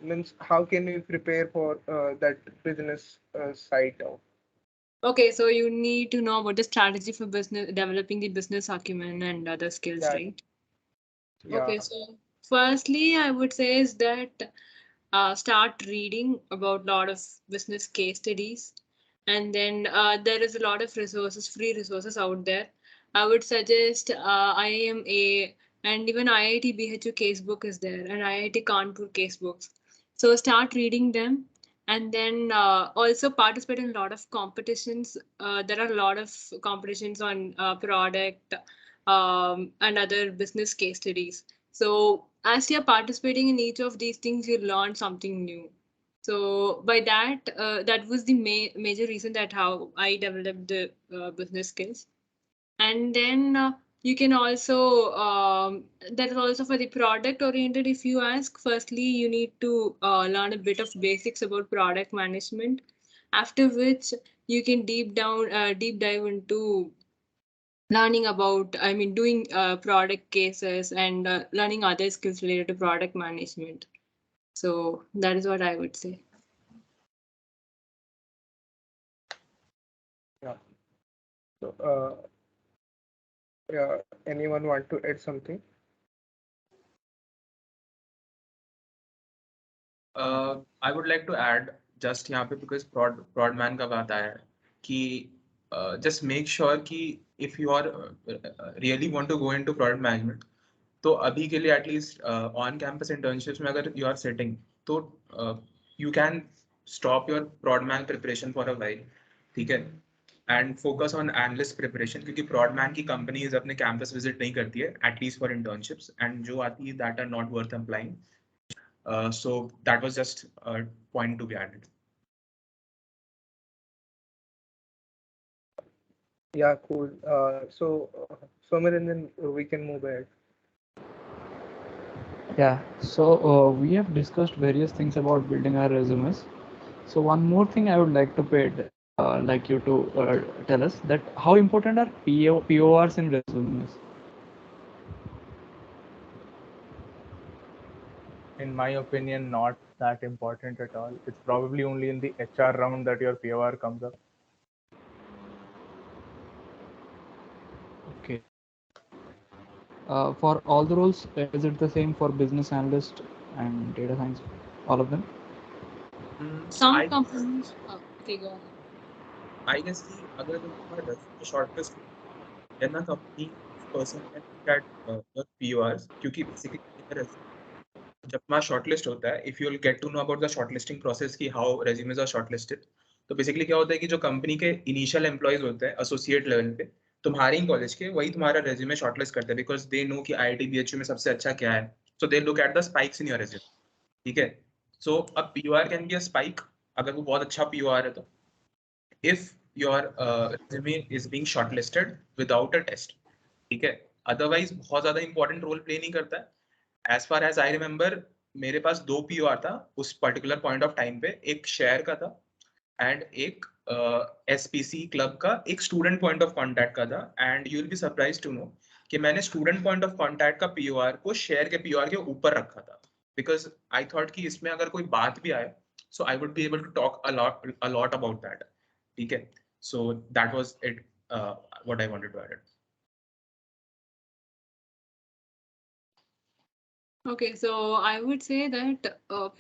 Means how can we prepare for that business side of? Okay, so you need to know about the strategy for business, developing the business acumen and other skills, Yeah, right? yeah, Okay, so firstly, I would say is that start reading about a lot of business case studies, and then there is a lot of resources, free resources out there. I would suggest IMA and even IIT BHU casebook is there, and IIT Kanpur casebooks. So start reading them, and then also participate in a lot of competitions. There are a lot of competitions on product and other business case studies. So as you're participating in each of these things, you learn something new. So by that, that was the major reason that how I developed the business skills. And then you can also, that is also for the product oriented. If you ask, firstly, you need to learn a bit of basics about product management, after which you can deep dive into learning about, I mean, doing product cases and learning other skills related to product management. So that is what I would say. yeah. So, yeah. Anyone want to add something? I would like to add just यहाँ पे because prod man का बात आया है कि just make sure कि if you are really want to go into product management तो अभी के लिए at least on campus internships में अगर you are sitting तो you can stop your prod man preparation for a while, ठीक है, and focus on analyst preparation क्योंकि prod man की companies अपने campus visit नहीं करती है at least for internships, and जो आती है that are not worth applying. So that was just a point to be added. Yeah, cool. Somewhere and then we can move ahead. Yeah, so we have discussed various things about building our resumes. So one more thing I would like to like you to tell us that how important are PORs in resumes? In my opinion, not that important at all. It's probably only in the HR round that your POR comes up. Okay. For all the roles, is it the same for business analyst and data science, all of them? Some companies, okay, go ahead. I guess कि अगर तुम्हारा resume shortlist then a company person can look at your PORs क्योंकि basically मेरा resume जब तुम्हारा shortlist होता है, if you will get to know about the shortlisting process कि how resumes are shortlisted, तो basically क्या होता है कि जो company के initial employees होते हैं associate level पे तुम्हारे ही कॉलेज के वही तुम्हारा resume shortlist करते हैं because they know कि IIT BHU में सबसे अच्छा क्या है, so they look at the spikes in your resume, ठीक है. So a POR can be a spike अगर वो बहुत अच्छा POR है तो if your resume is being shortlisted without a test, ठीक है, otherwise बहुत ज्यादा important role play नहीं करता है. As far as I remember मेरे पास 2 POR था उस particular point of time पे, एक share का था and एक SPC क्लब का एक स्टूडेंट पॉइंट ऑफ कांटेक्ट का था, and you will be surprised to know कि मैंने स्टूडेंट पॉइंट ऑफ कांटेक्ट का POR को शेयर के POR के ऊपर रखा था बिकॉज आई थॉट कि इसमें अगर कोई बात भी आए so I would be able to talk a lot about that, ठीक है. So that was it what I wanted to add. Okay, so I would say that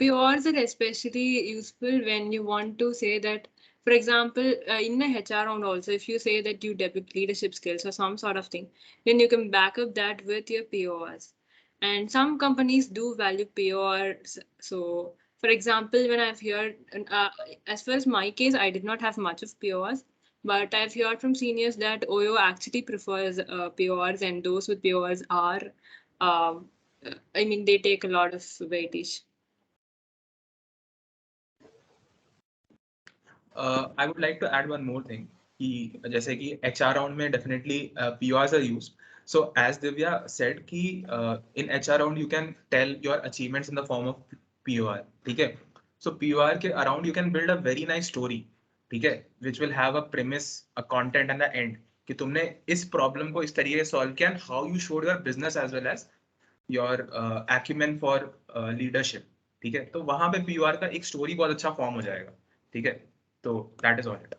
PORs are especially useful when you want to say that For example, in a HR round also, if you say that you develop leadership skills or some sort of thing, then you can back up that with your PORs. And some companies do value PORs. So, for example, when I've heard, as far as my case, I did not have much of PORs, but I've heard from seniors that OYO actually prefers PORs, and those with PORs are, they take a lot of weightage. I would like to add one more thing कि जैसे कि HR round में definitely PORs are used. So as Divya said कि in HR round you can tell your achievements in the form of POR. ठीक है? So POR के around you can build a very nice story. ठीक है? Which will have a premise, a content and the end. कि तुमने इस problem को इस तरीके से solve किया and how you showed your business as well as your acumen for leadership. ठीक है? तो वहाँ पे POR का एक story बहुत अच्छा form हो जाएगा. ठीक है? So that is all it.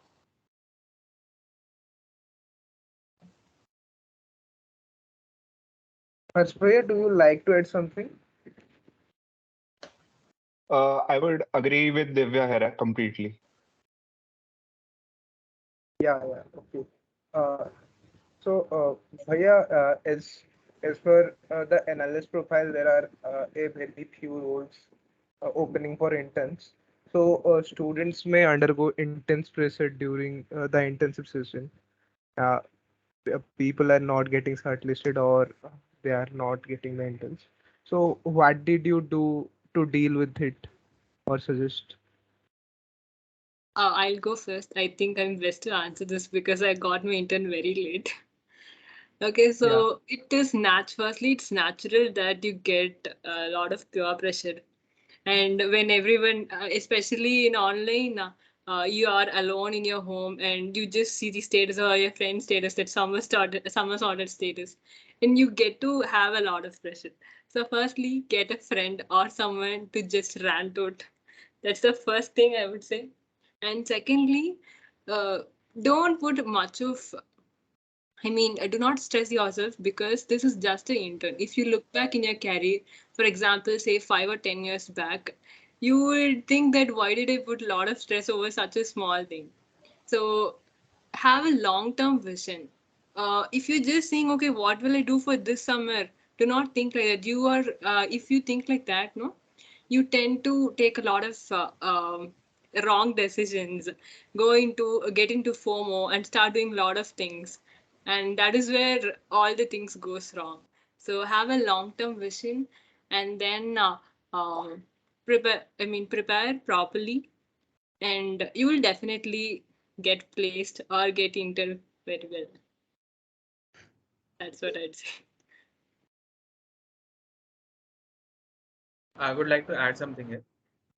Harshbhaiya, do you like to add something? I would agree with Divya here completely. Yeah, okay. Bhaiya, as per the analyst profile, there are a very few roles opening for interns. So students may undergo intense pressure during the internship session. Uh, People are not getting shortlisted or they are not getting the interns. So what did you do to deal with it or suggest? I'll go first. I think I'm best to answer this because I got my intern very late. Okay, so it is firstly, it's natural that you get a lot of peer pressure. And when everyone, especially in online, you are alone in your home and you just see the status or your friend's status that summer sorted status, and you get to have a lot of pressure. So firstly, get a friend or someone to just rant out. That's the first thing I would say. And secondly, uh, don't put much of, do not stress yourself because this is just an intern. If you look back in your career, for example, say 5 or 10 years back, you would think that why did I put a lot of stress over such a small thing? So have a long-term vision. If you're just saying, okay, what will I do for this summer? Do not think like that. If you think like that, no, you tend to take a lot of wrong decisions, get into FOMO and start doing a lot of things, and that is where all the things goes wrong. So have a long-term vision, and then prepare properly, and you will definitely get placed or get into very well. That's what I'd say. I would like to add something here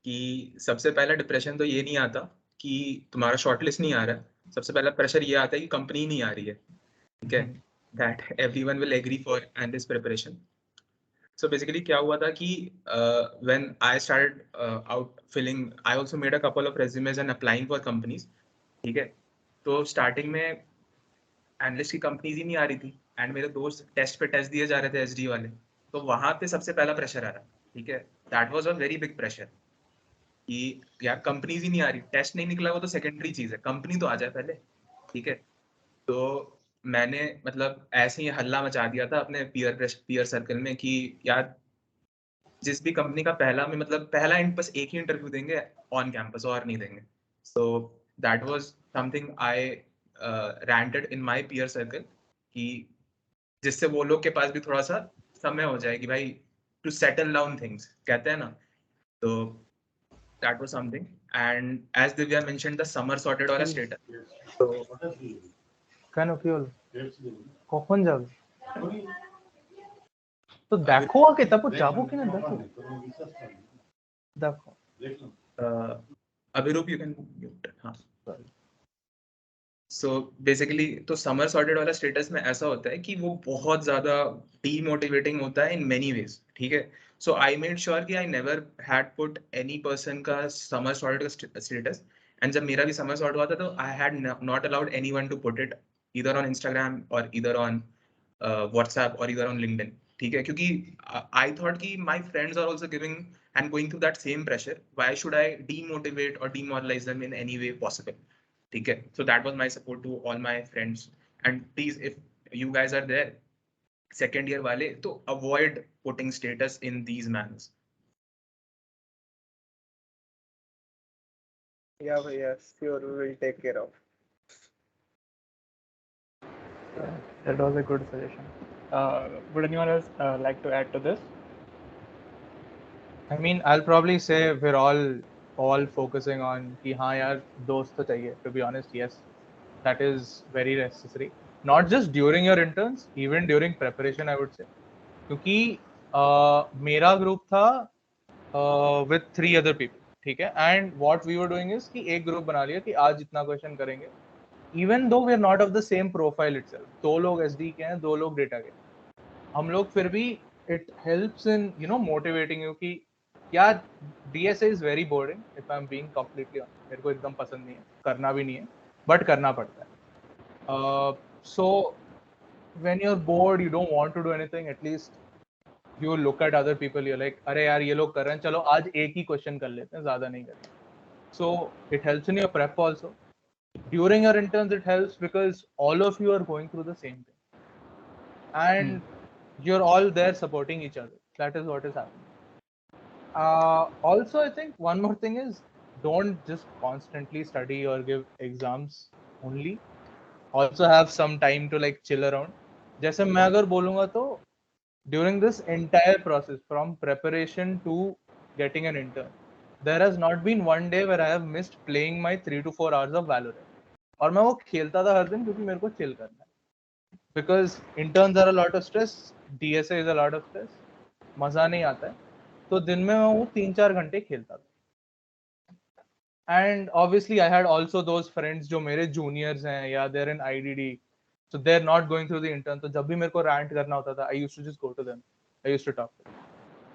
कि सबसे पहला depression तो ये नहीं आता कि तुम्हारा shortlist नहीं आ रहा है. सबसे पहला प्रेशर ये आता है कि कंपनी नहीं आ रही है. ठीक है? That everyone will agree for and this preparation. So basically क्या हुआ था कि when I started out filling, I also made a couple of resumes and applying for companies. ठीक है? तो स्टार्टिंग में एनालिस्ट की कंपनीज ही नहीं आ रही थी एंड मेरे दोस्त टेस्ट पे टेस्ट दिए जा रहे थे एसडी वाले. तो वहां पे सबसे पहला प्रेशर आ रहा. ठीक है? That was a very big pressure कि यार कंपनीज ही नहीं आ रही. टेस्ट नहीं निकला वो तो सेकेंडरी चीज है, कंपनी तो आ जाए पहले. ठीक है? तो मैंने मतलब ऐसे ही हल्ला मचा दिया था अपने पीयर सर्कल में कि यार जिस भी कंपनी का पहला बस एक ही इंटरव्यू देंगे ऑन कैंपस और नहीं देंगे. So that was something I ranted in my peer circle कि जिससे वो लोग के पास भी थोड़ा सा समय हो जाए कि भाई टू सेटल डाउन थिंग्स कहते हैं ना. तो that was something. And as Divya mentioned the summer sorted वाला स्टेटस. কেন কি হলো? কখন যাবে? তো দেখো আগে তারপর যাবো কিনা দেখো. দেখো. Abhirup, you can mute. हाँ. So basically तो समर सॉर्टेड वाला स्टेटस में ऐसा होता है कि वो बहुत ज्यादा डीमोटिवेटिंग होता है इन मेनी वेज. ठीक है? सो आई मेड श्योर कि I never had put any person का समर सॉर्टेड का स्टेटस. एंड जब मेरा भी समर सॉर्ट हुआ था तो I had not allowed anyone to put it either on Instagram or either on WhatsApp or either on LinkedIn. ठीक है? क्योंकि I thought कि my friends are also giving and going through that same pressure. Why should I demotivate or demoralize them in any way possible? ठीक है, so that was my support to all my friends. And please, if you guys are there, second year वाले, तो avoid putting status in these manners. Yeah, bhaiya, sure, we will take care of. That was a good suggestion. Would anyone else like to add to this? I mean, I'll probably say we're all focusing on कि हाँ यार दोस्त तो चाहिए. To be honest, yes, that is very necessary. Not just during your interns, even during preparation, I would say. क्योंकि मेरा group था with 3 other people, ठीक है. And what we were doing is कि एक group बना लिया कि आज इतना question करेंगे. Even though we are not of the same profile itself. 2 लोग SD के हैं, 2 लोग data के. हम लोग फिर भी it helps in motivating you कि यार DSA is very boring if I'm being completely honest. मेरे को एकदम पसंद नहीं है, करना भी नहीं है, but करना पड़ता है. So when you're bored, you don't want to do anything, at least you look at other people, you're like अरे यार ये लोग कर रहे हैं, चलो आज एक ही क्वेश्चन कर लेते हैं, ज्यादा नहीं करेंगे. So it helps in your prep also. During your interns it helps because all of you are going through the same thing and you're all there supporting each other. That is what is happening. Also, I think one more thing is don't just constantly study or give exams only. Also have some time to like chill around. जैसे मैं अगर बोलूँगा तो during this entire process from preparation to getting an intern, there has not been one day where I have missed playing my 3 to 4 hours of Valorant. और मैं वो खेलता था हर दिन क्योंकि मेरे को chill करना है. Because interns are a lot of stress, DSA is a lot of stress, मजा नहीं आता है. तो दिन में मैं वो 3-4 घंटे खेलता था. And obviously I had also those friends जो मेरे juniors हैं या they're in IDD, so they're not going through the intern. तो जब भी मेरे को rant करना होता था, I used to just go to them. I used to talk to them.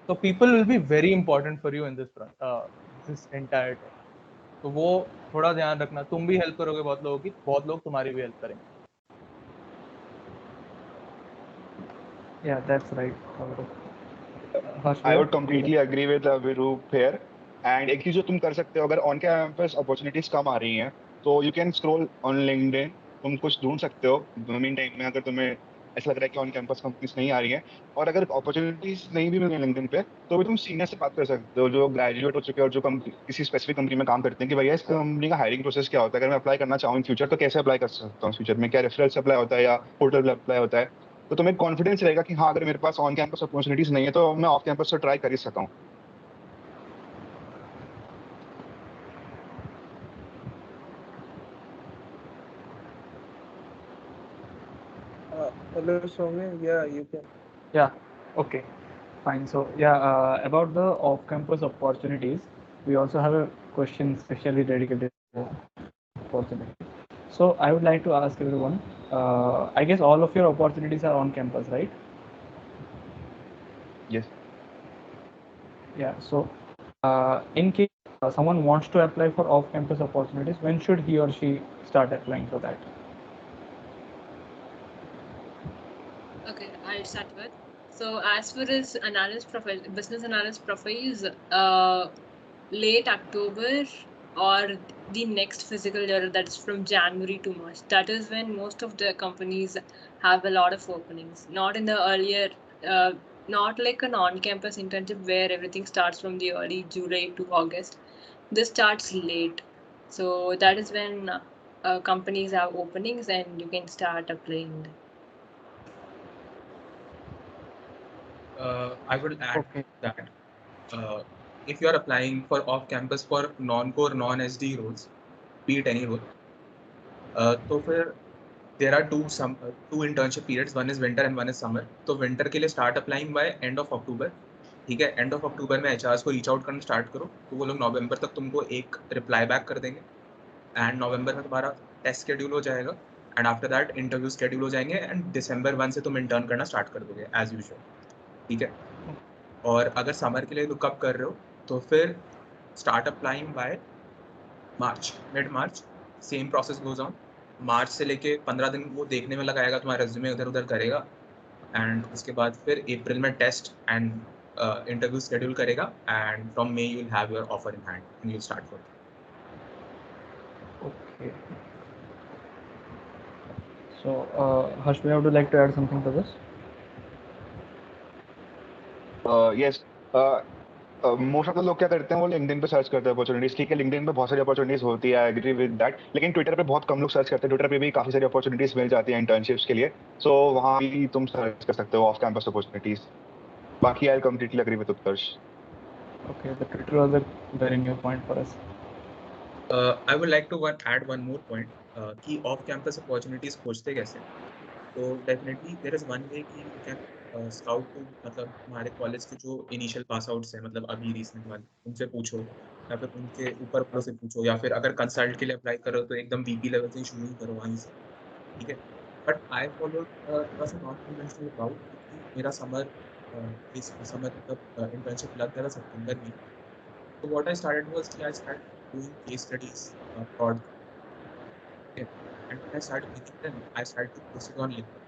So people will be very important for you in this entire time. तो वो थोड़ा ध्यान रखना. तुम भी help करोगे बहुत लोगों की, बहुत लोग तुम्हारी भी help करेंगे. Yeah, that's right. I would completely agree with Abhirup here. And एक चीज जो तुम कर सकते हो, अगर ऑन कैंपस अपॉर्चुनिटीज कम आ रही हैं तो you can scroll on LinkedIn, तुम कुछ ढूंढ सकते हो मीन टाइम में, अगर तुम्हें ऐसा लग रहा है कि ऑन कैंपस कंपनीज नहीं आ रही हैं. और अगर अपॉर्चुनिटीज नहीं भी मिल रही लिंक्डइन पे तो भी तुम सीनियर से बात कर सकते हो जो ग्रेजुएट हो चुके हैं और जो किसी स्पेसिफिक कंपनी में काम करते हैं कि भैया इस कंपनी का हायरिंग प्रोसेस क्या होता है, अगर मैं अप्लाई करना चाहूँ इन फ्यूचर तो कैसे अप्लाई कर सकता हूँ फ्यूचर में, क्या रेफरल से अप्लाई होता है या पोर्टल पे अप्लाई होता है. तो तुम्हें कॉन्फिडेंस रहेगा कि हाँ अगर मेरे पास ऑन कैंपस अपॉर्चुनिटीज नहीं है तो मैं ऑफ कैंपस से ट्राई कर ही सकता हूँ. Hello, Soumya. Yeah, you can. Yeah, okay, fine. So about the off-campus opportunities, we also have a question specially dedicated to opportunity. So I would like to ask everyone, I guess all of your opportunities are on campus, right? Yes. Yeah, so in case someone wants to apply for off-campus opportunities, when should he or she start applying for that? Okay, I'll start with. So as far as analyst profile, business analyst profiles, late October or the next fiscal year, that's from January to March. That is when most of the companies have a lot of openings. Not in the earlier, not like an on-campus internship where everything starts from the early July to August. This starts late. So that is when companies have openings and you can start applying. I would add that if you are applying for off-campus for non-core, non-SD roles, be it any role, तो फिर there are two internship periods. One is winter and one is summer. तो winter के लिए start applying by end of October. ठीक है, end of October में HRs को reach out करना start करो, तो वो लोग November तक तुमको एक reply back कर देंगे. And November में तुम्हारा test schedule हो जाएगा. And after that interview schedule हो जाएंगे. And December 1 से तुम intern करना start कर दोगे as usual. ठीक है. और अगर समर के लिए लुकअप कर रहे हो तो फिर start applying by March, mid March. Same process goes on. March से लेके 15 दिन वो देखने में लगाएगा, तुम्हारा रेज्यूमे उधर उधर करेगा. एंड उसके बाद फिर अप्रैल में टेस्ट एंड इंटरव्यू शेड्यूल करेगा. And from may you will have your offer in hand and you start for. Okay. Okay. So, Harsh, would you like to add something to this? Yes. Most of the लोग क्या करते हैं, वो LinkedIn पे search करते हैं opportunities. ठीक है, लिंक्डइन पे बहुत सारी अपॉर्चुनिटीज होती है, आई एग्री विद दैट, लेकिन ट्विटर पे बहुत कम लोग सर्च करते हैं। ट्विटर पे भी काफी सारी अपॉर्चुनिटीज मिल जाती है इंटर्नशिप्स के लिए, सो वहाँ भी तुम सर्च कर सकते हो ऑफ कैंपस अपॉर्चुनिटीज। बाकी I completely agree with Utkarsh. Okay, the Twitter was a very new point for us. I would like to add one more point कि off campus opportunities खोजते कैसे। तो definitely there is one way कि you can scout to, मतलब हमारे college के जो initial पास outs हैं, मतलब अभी रिसेंट वाले, उनसे पूछो या फिर उनके ऊपर वालों से पूछो, या फिर अगर कंसल्ट के लिए अप्लाई करो तो एकदम वीपी लेवल से शुरू ही करो वहीं से, ठीक है। बट आई फॉलो थोड़ा सा नॉन कन्वेंशनल राउट, क्योंकि मेरा समर मतलब इंटर्नशिप लग गया था सितंबर में। So what I started was I started doing case studies abroad. Okay. And when I started making them, I started to post it on LinkedIn.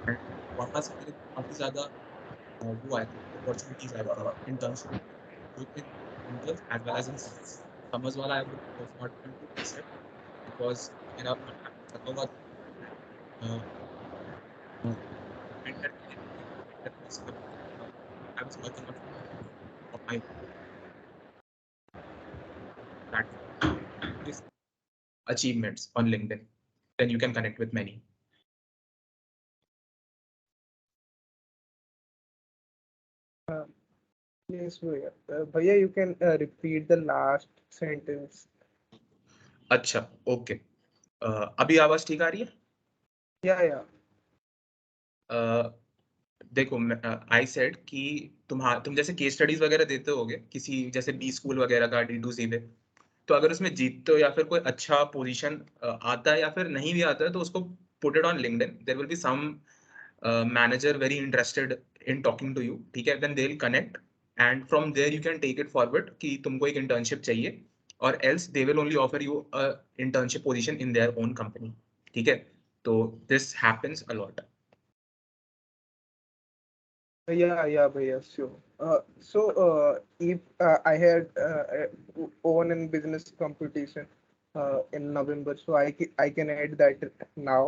And वहाँ से मेरे काफी ज़्यादा वो आए थे, opportunities आए थे internship, both in winters as well as in summers. Summers वाला I was not able to accept because मेरा लगा हुआ winter के लिए winter was I was working on my platform. This achievements on LinkedIn, then you can connect with many. Yes, Bhaiya. Bhaiya, you can repeat the last sentence. अच्छा, okay. अभी आवाज ठीक आ रही है? Yeah. देखो, आई सेड कि तुम जैसे केस स्टडीज वगैरह देते होगे किसी जैसे बी स्कूल वगैरह का D2C पे, तो अगर उसमें जीतते हो या फिर कोई अच्छा पोजीशन आता है या फिर नहीं भी आता है, तो उसको put it on LinkedIn. There will be some manager very interested in talking to you, ठीक है। Then they will connect and from there you can take it forward कि तुमको एक इंटर्नशिप चाहिए, और else they will only offer you a internship position in their own company, ठीक है। तो this happens a lot. Yeah, Bhaiya, sure. If I had won in business competition in November, so I can add that now.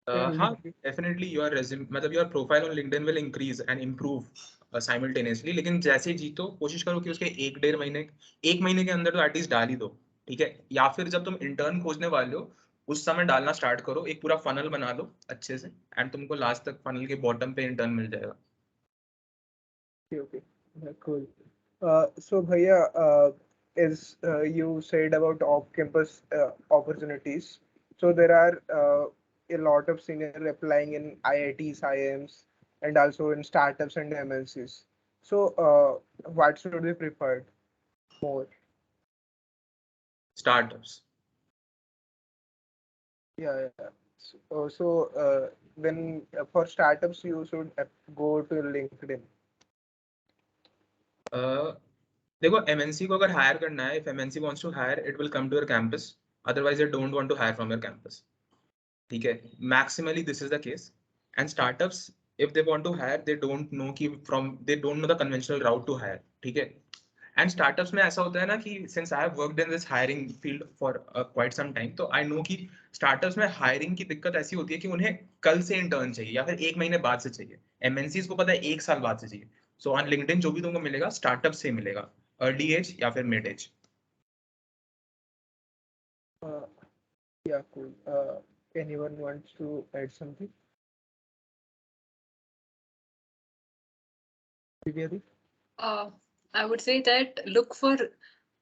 हाँ, definitely your resume, मतलब your profile on LinkedIn will increase and improve simultaneously. लेकिन जैसे जीतो कोशिश करो कि उसके एक महीने के अंदर तो एटलीस्ट डाल ही दो, ठीक है। या फिर जब तुम इंटर्न खोजने वाले हो उस समय डालना स्टार्ट करो, एक पूरा फनल बना लो अच्छे से, एंड तुमको लास्ट तक फनल के बॉटम पे इंटर्न मिल जाएगा। Okay. Cool. So Bhaiya, as you said about off-campus opportunities, so there are a lot of senior applying in IITs, IIMs, and also in startups and MNCs. So what should be preferred more? Startups. Yeah. So when for startups, you should go to LinkedIn. देखो, MNC को अगर higher करना है, if MNC wants to hire, it will come to your campus. Otherwise, they don't want to hire from your campus. ठीक है, maximally this is the case. And startups, if they want to hire, they don't know the conventional route to hire, ठीक है। And startups में ऐसा होता है ना कि since I have worked in this hiring field for quite some time, तो I know कि startups में hiring की दिक्कत ऐसी होती है कि उन्हें कल से intern चाहिए या फिर एक महीने बाद से चाहिए। MNCs को पता है एक साल बाद से चाहिए। So on LinkedIn जो भी तुमको मिलेगा startup से मिलेगा, early age या फिर mid age. Yeah, cool. Anyone wants to add something? Divya? I would say that look for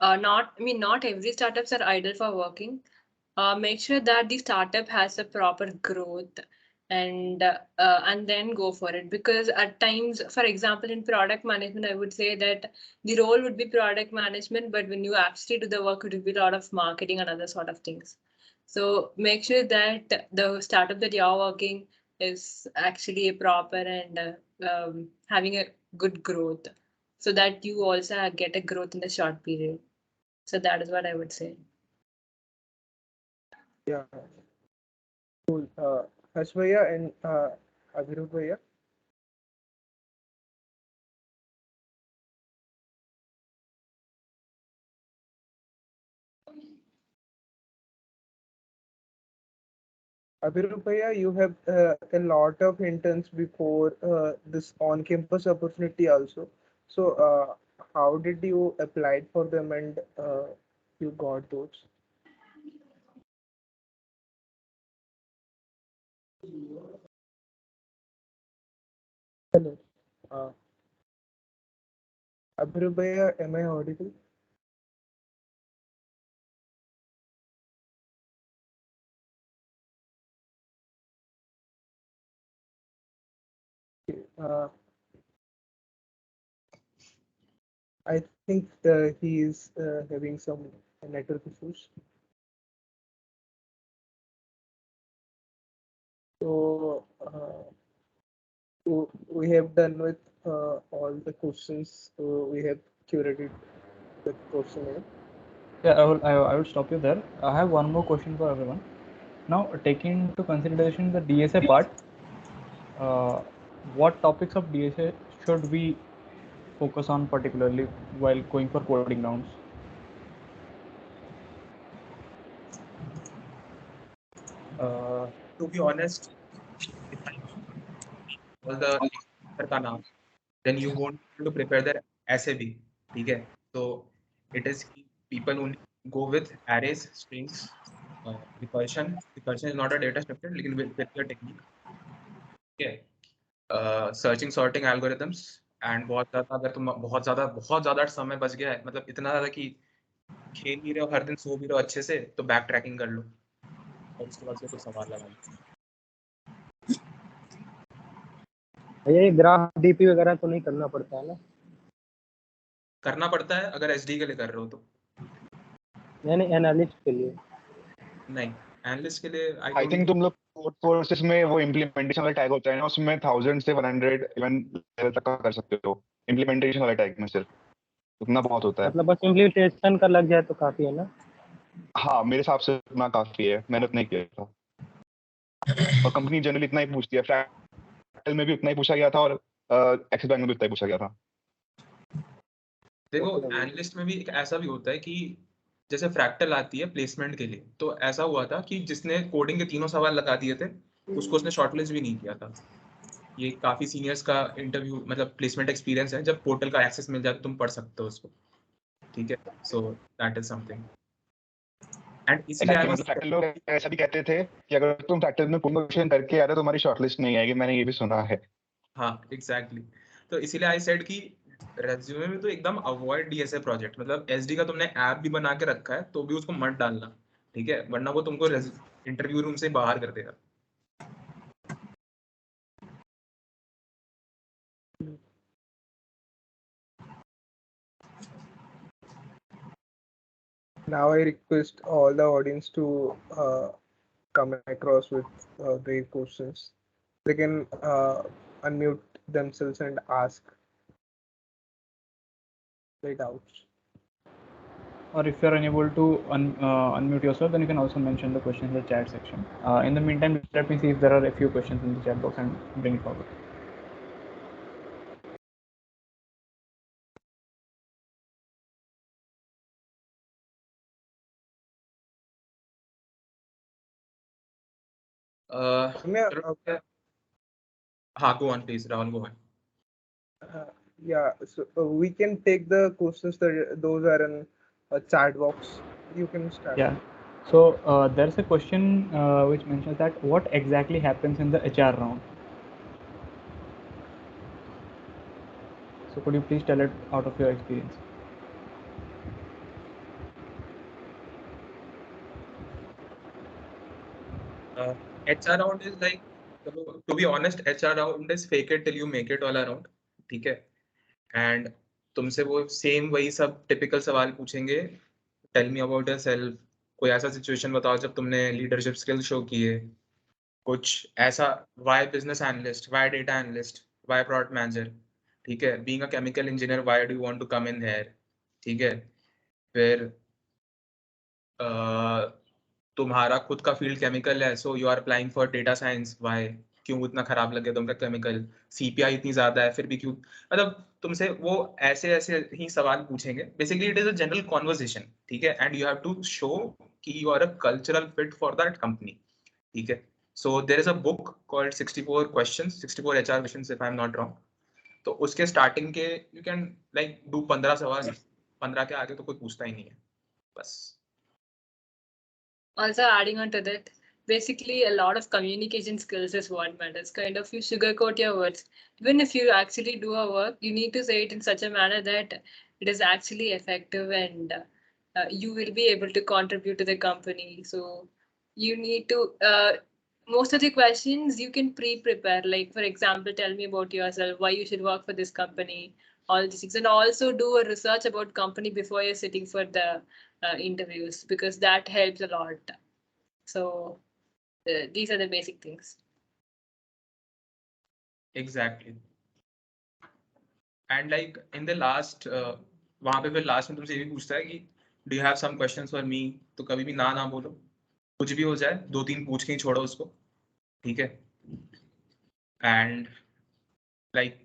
not every startups are ideal for working. Make sure that the startup has a proper growth and then go for it, because at times, for example, in product management, I would say that the role would be product management, but when you actually do the work, it would be a lot of marketing and other sort of things. So make sure that the startup that you're working is actually a proper and having a good growth, so that you also get a growth in the short period. So that is what I would say. Yeah, cool. Harsh Bhaiya and Abhirup Bhaiya. Abhirup, you have a lot of interns before this on-campus opportunity also. So, how did you apply for them and you got those? Hello. Uh, Abhirup, am I audible? Uh, I think he is having some network issues. So, we have done with all the questions. So we have curated the questionnaire. Yeah, I will stop you there. I have one more question for everyone. Now, taking into consideration the DSA part, what topics of DSA should we focus on particularly while going for coding rounds? To be honest, if I all the lecture का नाम, then you won't be able to prepare their essay भी, ठीक है? So it is people only go with arrays, strings, recursion. Recursion is not a data structure, लेकिन with the technique, okay? Searching, sorting algorithms, and बहुत ज़्यादा अगर तुम बहुत ज़्यादा समय बच गया है, मतलब इतना ज़्यादा कि खेल भी रहे हो, हर दिन सो भी रहे हो अच्छे से, तो बैक ट्रैकिंग कर लो और उसके बाद से कुछ सवाल लगा लो। भैया ये ग्राफ डीपी वगैरह तो नहीं करना पड़ता है ना? करना पड़ता है अगर एसडी के लिए कर रहे हो तो। यानी एनालिस्ट के लिए नहीं, एनालिस्ट के लिए आई थिंक तुम लोग कोड फोर्सेस में वो इम्प्लीमेंटेशन वाला टैग होता है ना, उसमें 1000 से 100 इवन लेवल तक का कर सकते हो इम्प्लीमेंटेशन वाला टैग में, सिर्फ उतना बहुत होता है। मतलब बस इम्प्लीमेंटेशन का लग जाए तो काफी है ना? हाँ, मेरे हिसाब से उतना काफी है, मैंने उतना ही किया था और कंपनी जनरली इतना ही पूछती है। फ्रैक्टल में भी उतना ही पूछा गया था और एक्सिस बैंक में भी उतना ही पूछा गया था। देखो एनालिस्ट में भी एक ऐसा भी होता है कि जैसे फ्रैक्टल आती है प्लेसमेंट के लिए, तो ऐसा हुआ था कि जिसने कोडिंग के 3 सवाल लगा दिए थे उसको उसने शॉर्टलिस्ट भी नहीं किया था। ये काफी सीनियर्स का इंटरव्यू मतलब प्लेसमेंट एक्सपीरियंस है, जब पोर्टल का एक्सेस मिल जाए तुम पढ़ सकते हो उसको, ठीक है? So that is something. And इसीलिए आई वाज फ्रैक्टल लोग ऐसा भी कहते थे कि अगर तुम फ्रैक्टल में पूर्ण क्वेश्चन करके आ रहे हो तो तुम्हारी शॉर्टलिस्ट नहीं आएगी, मैंने ये भी सुना है। हाँ एग्जैक्टली, तो इसीलिए आई सेड कि रेज्यूमे में तो एकदम अवॉइड डीएसए प्रोजेक्ट, मतलब एसडी का तुमने ऐप भी बना के रखा है तो भी उसको मत डालना, ठीक है? वरना वो तुमको इंटरव्यू रूम से बाहर कर देगा। Now I request all the audience to come across with their questions. They can unmute themselves and ask their doubts. Or if you are unable to unmute yourself, then you can also mention the question in the chat section. In the meantime, let me see if there are a few questions in the chat box and bring it forward. हाँ, go on please, Rahul, go on. Yeah, so we can take the questions that those are in a chat box. You can start. Yeah. So there's a question which mentions that what exactly happens in the HR round. So could you please tell it out of your experience? HR round is like, to be honest, HR round is fake it till you make it all around, ठीक है? And तुमसे वो same वही सब typical सवाल पूछेंगे, tell me about yourself, कोई ऐसा सिचुएशन बताओ जब तुमने लीडरशिप स्किल शो किए, कुछ ऐसा, why business analyst, why data analyst, why product manager, ठीक है? Being a chemical engineer, why do you want to come in here, ठीक है? फिर तुम्हारा खुद का फील्ड केमिकल है, so you are applying for data science, why, क्यों इतना खराब लगे तुमका केमिकल, सीपीआई इतनी ज्यादा है फिर भी क्यों, मतलब तुमसे वो ऐसे ऐसे ही सवाल पूछेंगे। Basically it is a general conversation, ठीक है? And you have to show कि you are a cultural fit for that company, ठीक है? So there is a book called 64 questions, 64 HR questions if I'm not wrong. तो उसके starting के you can like do 15 सवाल, 15 के आगे तो कोई पूछता ही नहीं है बस. Also adding on to that, basically a lot of communication skills is what matters. Kind of you sugarcoat your words. Even if you actually do a work, you need to say it in such a manner that it is actually effective and you will be able to contribute to the company. So you need to, most of the questions you can pre-prepare. Like, for example, tell me about yourself, why you should work for this company, all these things. And also do a research about company before you're sitting for the interviews, because that helps a lot. So these are the basic things. Exactly. And like in the last, वहाँ पे फिर last में तुमसे ये भी पूछता है कि do you have some questions for me? तो कभी भी ना बोलो, कुछ भी हो जाए 2-3 पूछ के ही छोड़ो उसको, ठीक है? And like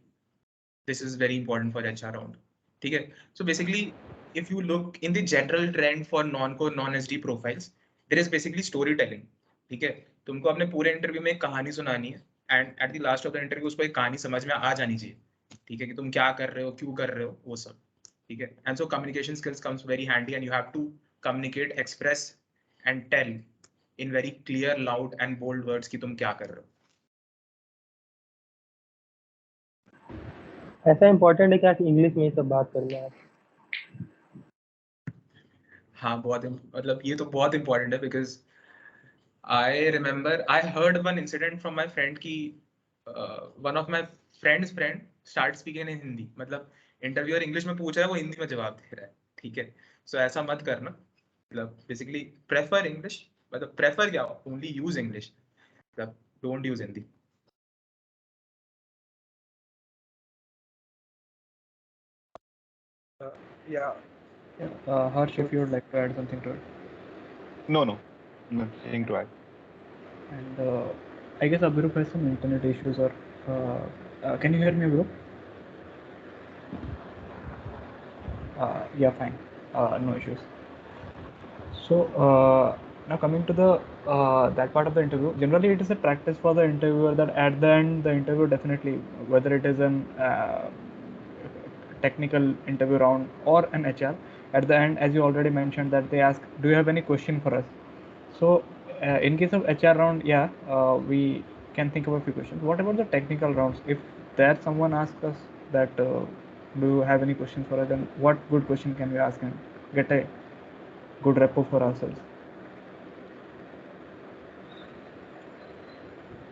this is very important for HR round, ठीक है? So basically, if you look in the general trend for non-core, non-SD profiles, there is basically storytelling, ठीक है? तुमको अपने पूरे इंटरव्यू में एक कहानी सुनानी है, and at the last of the interview उसको एक कहानी समझ में आ जानी चाहिए, ठीक है? कि तुम क्या कर रहे हो, क्यों कर रहे हो, वो सब, ठीक है? And so communication skills comes very handy, and you have to communicate, express, and tell in very clear, loud, and bold words कि तुम क्या कर रहे हो. ऐसा इम्पोर्टेंट है क्या कि इंग्लिश में ही सब बात करना है? हाँ, बहुत मतलब ये तो बहुत important है, because I remember I heard one incident from my friend कि one of my friend's friend start speaking in Hindi. मतलब इंटरव्यूअर इंग्लिश में पूछ रहा है, वो हिंदी में जवाब दे रहा है, ठीक है? सो ऐसा मत करना. मतलब बेसिकली प्रेफर इंग्लिश, मतलब प्रेफर क्या, ओनली यूज इंग्लिश, मतलब don't use Hindi. Yeah. Harsh, if you would like to add something to it. No, nothing to add. And I guess Abhirup has some internet issues, or can you hear me, Abhirup? Yeah, fine. No issues. So now coming to the that part of the interview, generally it is a practice for the interviewer that at the end the interview, definitely whether it is an technical interview round or an HR, at the end, as you already mentioned, that they ask, do you have any question for us? So in case of HR round, yeah, we can think of a few questions. What about the technical rounds? If there someone asks us that do you have any questions for us, then what good question can we ask and get a good repo for ourselves?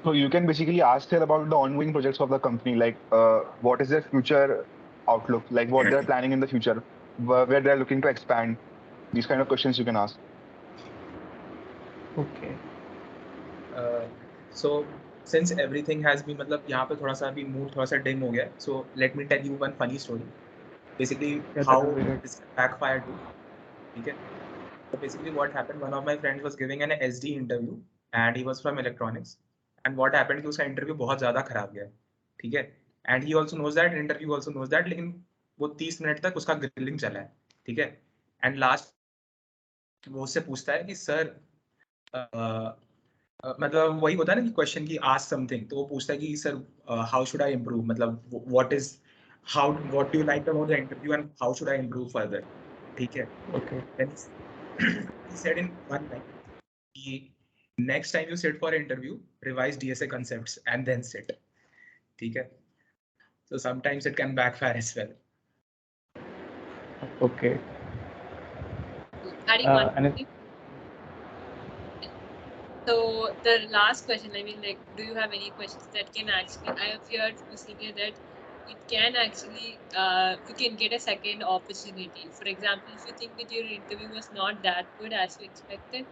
So you can basically ask her about the ongoing projects of the company, like what is their future outlook, like what they're planning in the future, where they're looking to expand. These kind of questions you can ask. Okay. So since everything has been, मतलब यहाँ पे थोड़ा सा अभी mood थोड़ा सा dim हो गया, so let me tell you one funny story. Basically how this backfired to, ठीक है? So basically what happened, one of my friends was giving an SD interview and he was from electronics, and what happened कि उसका interview बहुत ज़्यादा खराब गया, ठीक है? And he also knows that, interview also knows that, लेकिन वो 30 मिनट तक उसका ग्रिलिंग चला है, ठीक है? And last वो उससे पूछता है कि सर मतलब वही होता है ना कि क्वेश्चन की आस्क समथिंग, तो वो पूछता है कि sir how should I improve, मतलब what is how what do you like about the interview and how should I improve further, ठीक है? Okay. Then he said in one line कि next time you sit for interview, revise DSA concepts and then sit, ठीक है? So sometimes it can backfire as well. Okay. Adding one thing. So the last question, I mean, like, do you have any questions that can actually, I have heard from a senior that it can actually, you can get a second opportunity. For example, if you think that your interview was not that good as you expected,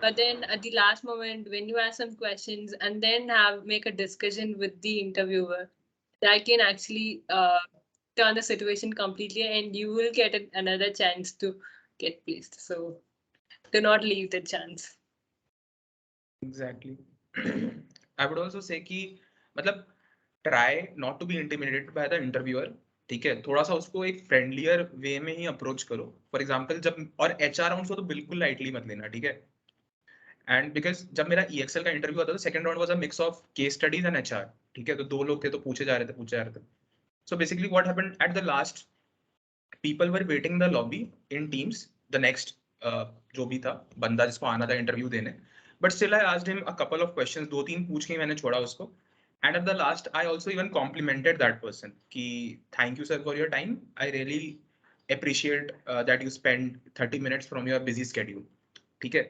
but then at the last moment, when you ask some questions and then make a discussion with the interviewer, that can actually turn the situation completely, and you will get another chance to get placed. So do not leave the chance. Exactly. I would also say कि मतलब try not to be intimidated by the interviewer, ठीक है? थोड़ा सा उसको एक friendlier way में ही approach करो. For example, जब और HR rounds को तो बिल्कुल lightly मत लेना, ठीक है? एंड बिकॉज जब मेरा EXL का इंटरव्यू आता था, second round was a mix of case studies and HR, ठीक है, तो 2 लोग थे तो पूछे जा रहे थे. So basically what happened at the last, people were waiting in the lobby in teams, the next जो भी था बंदा जिसको आना था इंटरव्यू देने, but still I asked him a couple of questions, 2-3 पूछ के मैंने छोड़ा उसको. And at the last I also even complimented that person कि thank you sir for your time, I really appreciate that you spend 30 minutes from your busy schedule. ठीक है,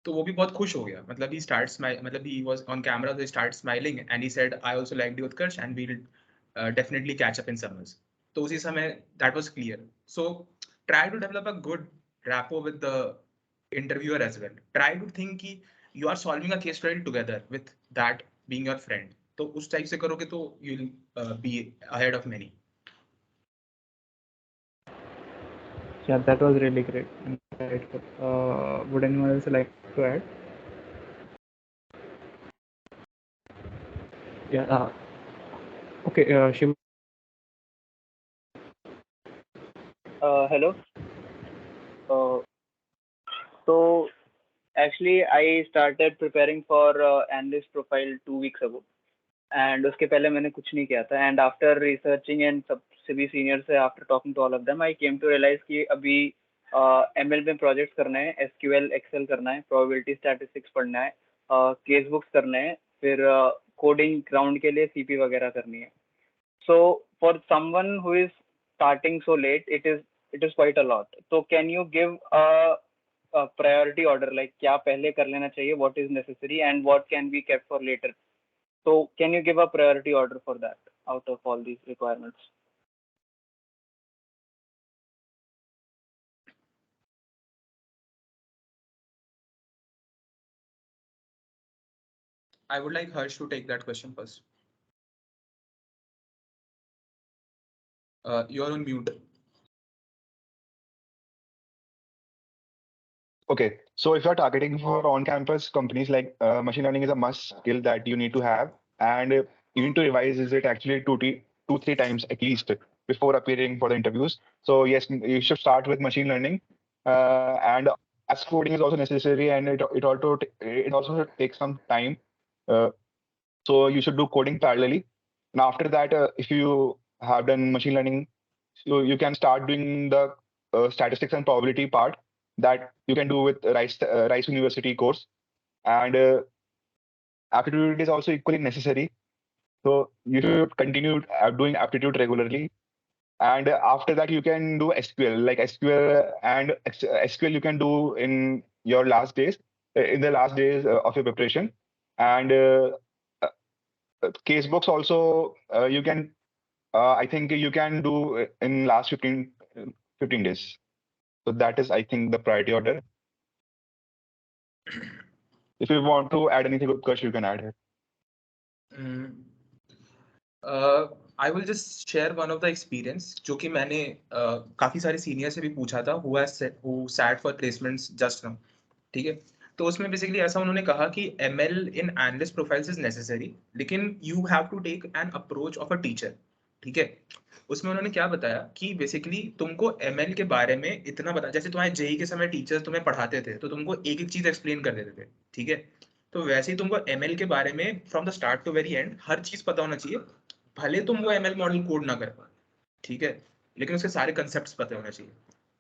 तो वो भी बहुत खुश हो गया. मतलब he started smile, मतलब he was on camera, so he started smiling and he said I also liked you Utkarsh and we'll definitely catch up in summers. तो उसी समय that was clear. So try to develop a good rapport with the interviewer as well. Try to think कि you are solving a case study together with that being your friend. तो उस type से करोगे तो you'll be ahead of many. Yeah, that was really great. Would anyone else like to add? Yeah. Okay, Shiv. Hello. So actually, I started preparing for analyst profile 2 weeks ago, and उसके पहले मैंने कुछ नहीं किया था. And after researching and सब सभी seniors से, after talking to all of them, I came to realize कि अभी ML में projects करना है, SQL, Excel करना है, probability statistics पढ़ना है, case books करना है, फिर coding ground के लिए CP वगैरह करनी है. So for someone who is starting so late, it is quite a lot. So can you give a priority order, like क्या पहले कर लेना चाहिए, what is necessary and what can be kept for later? So can you give a priority order for that out of all these requirements? I would like Harsh to take that question first. You are on mute. Okay, so if you're targeting for on-campus companies, like machine learning is a must skill that you need to have, and you need to revise it actually 3 times at least before appearing for the interviews. So yes, you should start with machine learning, and as coding is also necessary, and it also takes some time. So you should do coding parallelly, and after that, if you have done machine learning, so you can start doing the statistics and probability part that you can do with Rice University course. And aptitude is also equally necessary. So you should continue doing aptitude regularly. And after that, you can do SQL. Like SQL you can do in your last days, in the last days of your preparation. And case books also you can, I think you can do in last 15 days. So that is, I think, the priority order. If you want to add anything, Utkarsh, you can add here. I will just share one of the experience जो कि मैंने काफी सारे senior से भी पूछा था who sat for placements just now, ठीक है. तो उसमें बेसिकली ऐसा उन्होंने कहा कि ML in analyst profiles is necessary, लेकिन you have to take an approach of a teacher, ठीक है. उसमें उन्होंने क्या बताया कि बेसिकली तुमको ML के बारे में इतना बता, जैसे तुम्हारे जेई के समय टीचर्स तुम्हें पढ़ाते थे तो तुमको एक एक चीज एक्सप्लेन कर देते थे, ठीक है. तो वैसे ही तुमको ML के बारे में from the start to very end हर चीज पता होना चाहिए, भले तुम वो ML मॉडल कोड ना कर पाए, ठीक है, लेकिन उसके सारे कंसेप्ट्स पता होना चाहिए.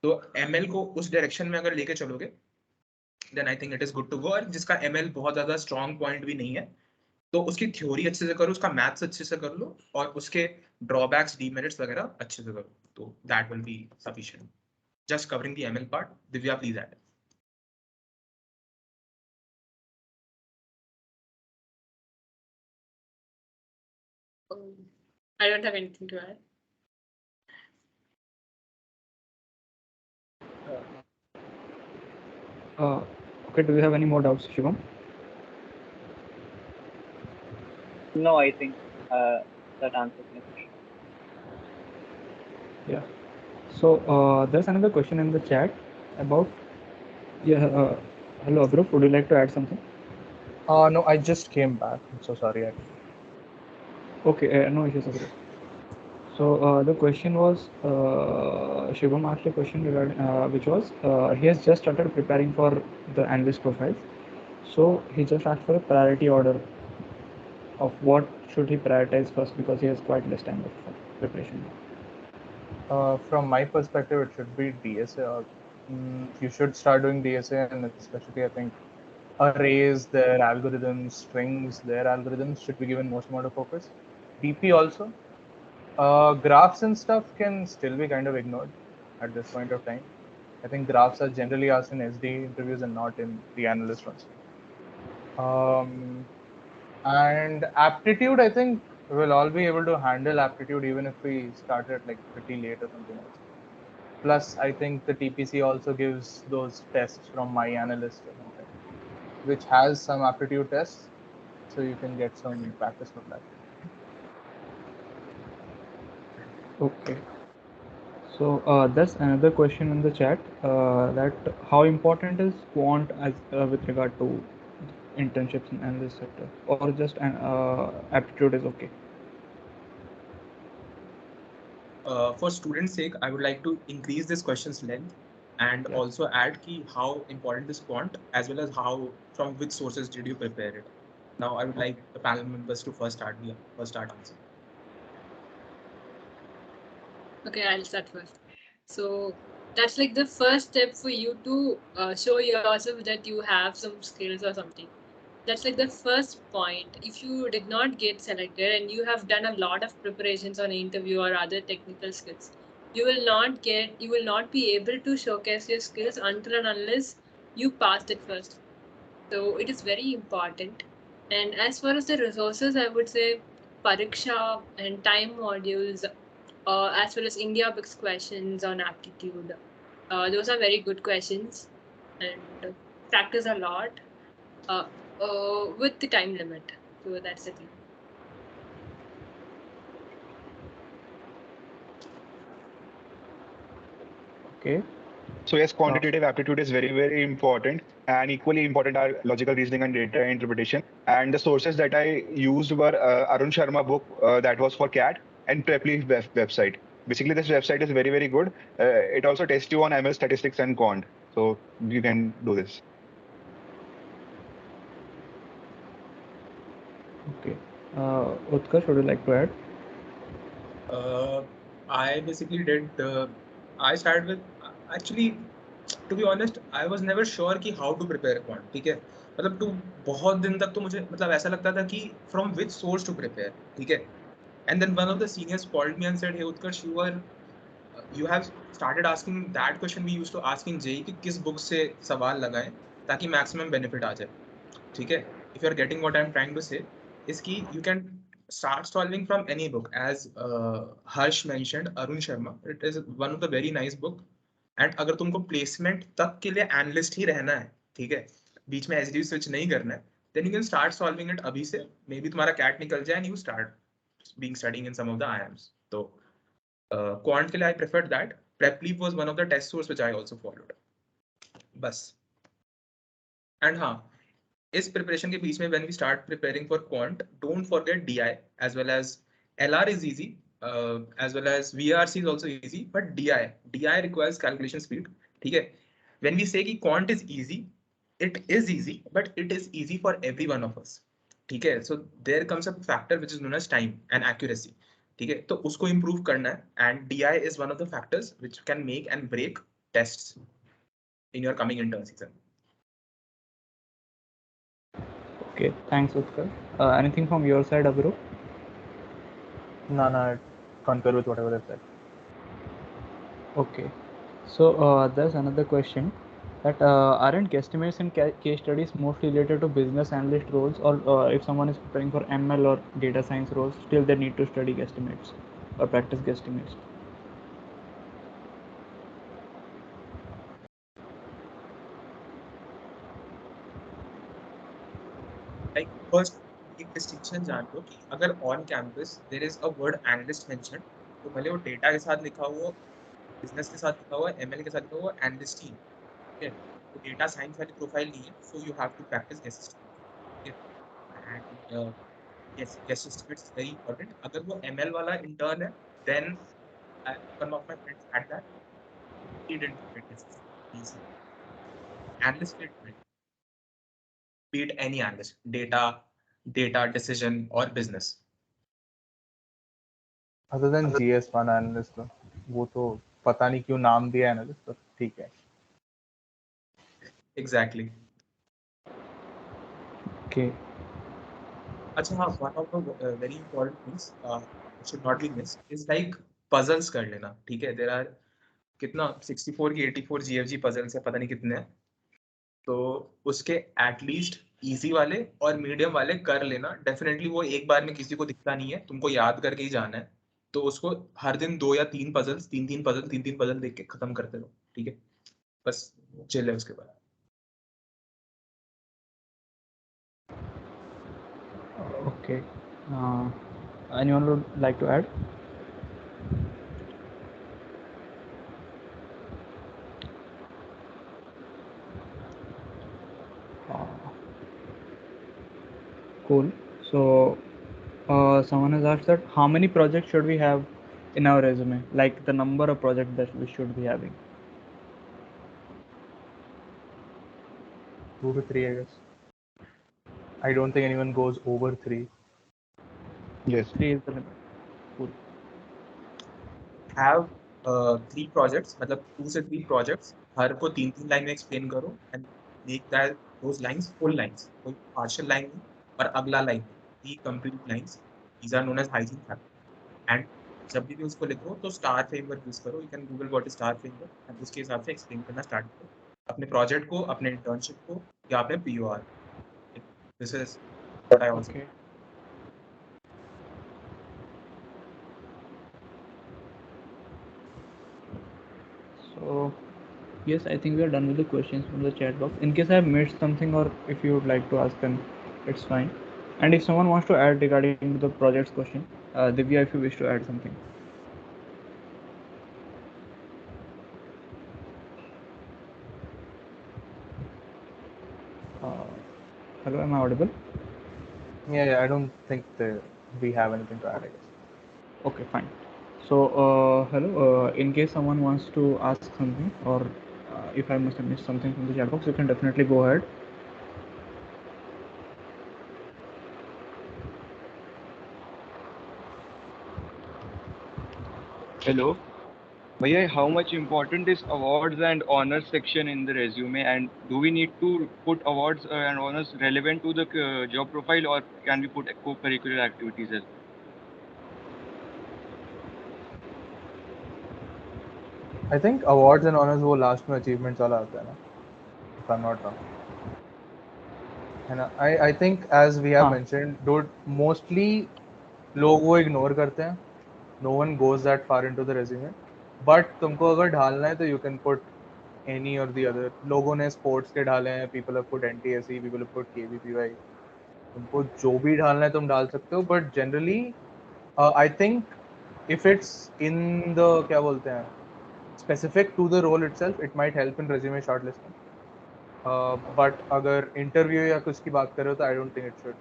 तो ML को उस डायरेक्शन में अगर लेके चलोगे then I think it is good to go. और जिसका ML बहुत ज्यादा स्ट्रॉन्ग पॉइंट भी नहीं है तो उसकी थ्योरी अच्छे से करो, उसका मैथ्स अच्छे से कर लो और उसके ड्रॉबैक्स डीमेरिट्स वगैरह अच्छे से करो, तो that will be sufficient. Just covering the ML part. Divya please add. I don't have anything to add. Okay, do you have any more doubts, Shivam? No, I think that answers my question. Yeah. So there's another question in the chat about. Yeah. Hello, Abhirup. Would you like to add something? No, I just came back. I'm so sorry. Okay, no issues, Abhirup. So the question was, Shivam asked a question regarding, which was, he has just started preparing for the analyst profiles. So he just asked for a priority order of what should he prioritize first because he has quite less time of preparation. From my perspective, it should be DSA. You should start doing DSA, and especially I think arrays, their algorithms, strings, their algorithms should be given most amount of focus. DP also. Graphs and stuff can still be kind of ignored at this point of time. I think graphs are generally asked in SD interviews and not in the analyst ones. And aptitude, I think we'll all be able to handle aptitude even if we started like pretty late or something else. Plus, I think the TPC also gives those tests from My Analyst or something, which has some aptitude tests, so you can get some practice from that. Okay. So there's another question in the chat that how important is quant as with regard to internships in analyst sector, or just an aptitude is okay? For students' sake, I would like to increase this question's length and also add how important is quant, as well as from which sources did you prepare it. Now, I would like the panel members to first start answer. Okay, I'll start first. So that's like the first step for you to show yourself that you have some skills or something. That's like the first point. If you did not get selected and you have done a lot of preparations on interview or other technical skills, you will not be able to showcase your skills until and unless you passed it first. So it is very important. And as far as the resources, I would say Pariksha and time modules, as well as India books questions on aptitude. Those are very good questions, and practice a lot with the time limit. So that's the thing. Okay. So yes, quantitative aptitude is very, very important, and equally important are logical reasoning and data interpretation. And the sources that I used were Arun Sharma book that was for CAT and Preply website. Basically, this website is very, very good. It also tests you on ML statistics and quant, so you can do this. Okay. Utkarsh, would you like to add? I basically did. I started with actually. To be honest, I was never sure कि how to prepare quant. ठीक है, मतलब तो बहुत दिन तक तो मुझे मतलब ऐसा लगता था कि from which source to prepare. ठीक है, and then one of the seniors called me and said, "Hey Utkarsh, you have started asking that question we used to ask in JEE कि किस book से सवाल लगाएं ताकि maximum benefit आ जाए." ठीक है, if you are getting what I am trying to say is कि you can start solving from any book, as Harsh mentioned, Arun Sharma. It is one of the very nice book. And अगर तुमको placement तक के लिए analyst ही रहना है, ठीक है, बीच में एचडी स्विच नहीं करना है, then you can start solving it अभी से. मे बी तुम्हारा कैट निकल जाए and you start being studying in some of the IIMs. तो क्वांट के लिए I preferred that. PrepLeaf was one of the test source which I also followed. बस. And हाँ, इस प्रिपरेशन के बीच में when we start preparing for quant, don't forget DI as well as LR is easy. As well as VRC is also easy, but DI requires calculation speed. ठीक है, when we say कि quant is easy, it is easy, but it is easy for every one of us. ठीक है, so there comes a factor which is known as time and accuracy. ठीक है, तो उसको improve करना है, and DI is one of the factors which can make and break tests in your coming intern season. Okay, thanks Utkarsh. Anything from your side, Abhirup? No, I concur with whatever they said. Okay, so there's another question that aren't guesstimates and case studies mostly related to business analyst roles, or if someone is preparing for ML or data science roles, still they need to study guesstimates or practice guesstimates? Like first एक distinction जान लो कि अगर on campus there is a word analyst mention, तो भले वो data के साथ लिखा हुआ, बिजनेस के साथ लिखा हुआ, एमएल के साथ लिखा हुआ, एनालिस्ट ही, ठीक है, तो डेटा साइंस वाली प्रोफाइल नहीं है, so you have to practice guess. ठीक है, and yes, guess estimates is very important. अगर वो एमएल वाला इंटर्न है, then one of my friends had that, he didn't get guess. Analyst did. be it any analyst, data decision or business. Other than GS1 analyst, वो तो पता नहीं क्यों नाम दिया analyst, तो ठीक है. Exactly. Okay. अच्छा हाँ, one of the very important things should not be missed is like puzzles कर लेना. ठीक है, there are कितना 64 की 84 GFG puzzles है, पता नहीं कितने हैं. तो उसके एटलीस्ट इजी वाले और मीडियम वाले कर लेना. डेफिनेटली वो एक बार में किसी को दिखता नहीं है, तुमको याद करके ही जाना है. तो उसको हर दिन 2 या 3 पजल्स, 3 पजल देख के खत्म करते रहो. ठीक है, बस चिल है उसके बाद. Okay. Anyone would like to add? Cool. So someone has asked that how many projects should we have in our resume, like the number of projects that we should be having. 2 to 3, I guess. I don't think anyone goes over 3. Yes. 3 is the limit. Cool. Have 3 projects, मतलब 2 से 3 projects, हर को 3 line में explain करो and make that those lines full lines. कोई partial line नहीं और अगला line. 3 complete lines. These are known as hygiene factors. And जब भी उसको लिखो तो स्टार फ्रेमवर्क यूज करो. You can Google what is star framework and उसके हिसाब से एक्सप्लेन करना स्टार्ट करो अपने प्रोजेक्ट को, अपने इंटर्नशिप को या अपने POR. This is what I also. So yes, I think we are done with the questions from the chat box. In case I have missed something or if you would like to ask them, it's fine. And if someone wants to add regarding the project's question, Dhivyaa, if you wish to add something. Hello, am I audible? Yeah, I don't think we have anything to add, I guess. Okay, fine. So hello, in case someone wants to ask something or if I must have missed something from the chat box, you can definitely go ahead. Hello. Bhaiya, how much important is awards and honors section in the resume, and do we need to put awards and honors relevant to the job profile, or can we put co-curricular activities as well? I think awards and honors वो last में achievements वाला आता है ना, if I'm not wrong. है ना? I think as we have mentioned, dude, mostly लोग वो ignore करते हैं. No one goes that far into the resume. But तुमको अगर ढालना है तो you can put any or the other. लोगों ने sports के ढाले हैं, people have put NTSE, people have put KVPY. तुमको जो भी ढालना है तुम डाल सकते हो. But generally, I think if it's in the क्या बोलते हैं specific to the role itself, it might help in resume shortlisting. But अगर interview या कुछ की बात करो तो I don't think it should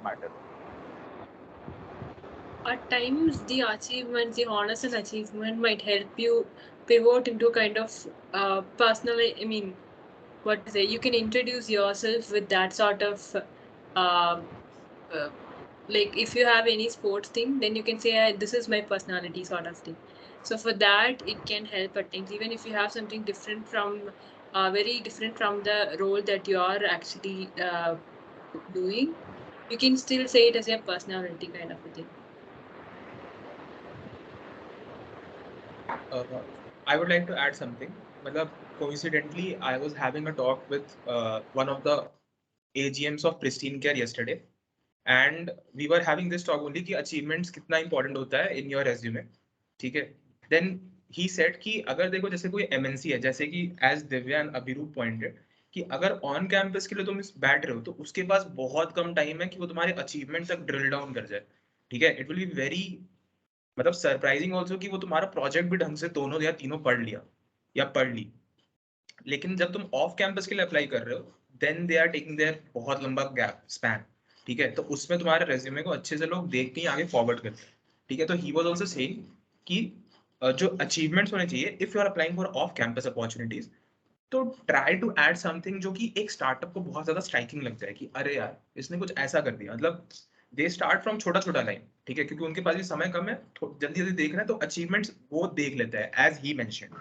matter. At times, the achievements, the honors and achievement might help you pivot into kind of personal. I mean, what to say? You can introduce yourself with that sort of like if you have any sports thing, then you can say this is my personality sort of thing. So for that, it can help at times. Even if you have something different from very different from the role that you are actually doing, you can still say it as a personality kind of a thing. I would like to add something. मतलब coincidentally, I was having a talk with one of the AGMs of Pristine Care yesterday, and we were having this talk only कि achievements कितना important होता है in your resume. ठीक है? Then he said कि अगर देखो जैसे कोई MNC है, जैसे कि as Dhivyaa and Abhirup pointed कि अगर on campus के लिए तुम बैठ रहे हो तो उसके पास बहुत कम टाइम है कि वो तुम्हारे achievement तक drill down कर जाए. ठीक है? It will be very मतलब सरप्राइजिंग ऑल्सो कि वो तुम्हारा प्रोजेक्ट भी ढंग से दोनों या तीनों पढ़ लिया या पढ़ ली. लेकिन जब तुम ऑफ कैंपस के लिए अप्लाई कर रहे हो then they are taking their बहुत लंबा गैप स्पैन. ठीक है, तो उसमें तुम्हारे रेज्यूमे को अच्छे से लोग देख के ही आगे फॉरवर्ड करते हैं. ठीक है, तो ही वाज आल्सो सेइंग कि जो अचीवमेंट्स होने चाहिए if you are applying for off campus opportunities, तो ट्राई टू ऐड समथिंग जो कि एक स्टार्टअप को बहुत ज्यादा स्ट्राइकिंग लग जाए कि अरे यार इसने कुछ ऐसा कर दिया, मतलब दे स्टार्ट फ्रॉम छोटा छोटा लाइन, ठीक है, क्योंकि उनके पास भी समय कम है, जल्दी जल्दी देख रहे हैं, तो अचीवमेंट्स वो देख लेते हैं एज ही मेंशन्ड,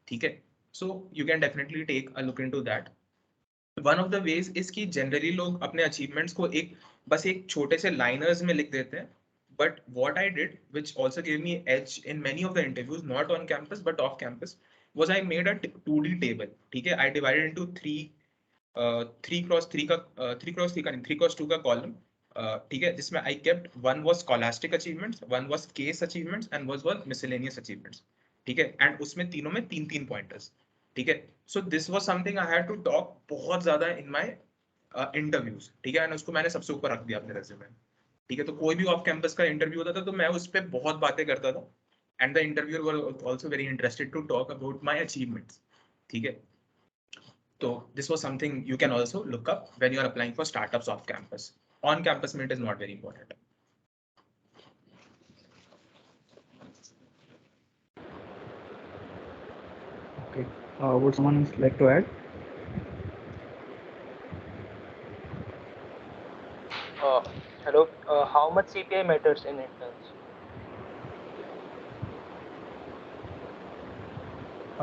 ठीक है। So you can definitely take a look into that. One of the ways is कि जनरली लोग अपने अचीवमेंट्स को बस एक छोटे से लाइनर्स में लिख देते हैं, but what I did which also give me edge in many of the interviews not on campus but off campus was I made a 2D table, ठीक है, I divided into three cross three का नहीं, 3x2 का column, ठीक है, जिसमें I kept one was scholastic achievements, one was case achievements and was miscellaneous achievements, ठीक है, एंड उसमें तीनों में 3-3 पॉइंटर्स, ठीक है। So this was something I had to talk बहुत ज्यादा इन माय इंटरव्यूज, ठीक है, एंड उसको मैंने सबसे ऊपर रख दिया अपने रेज्यूमे, ठीक है। तो कोई भी ऑफ कैंपस का इंटरव्यू होता था तो मैं उस पर बहुत बातें करता था, and the interviewer was also very interested to talk about my achievements, ठीक है। So this was something you can also look up when you are applying for startups off campus. On campus it is not very important. Okay, would someone else like to add? Hello, how much CPI matters in interns?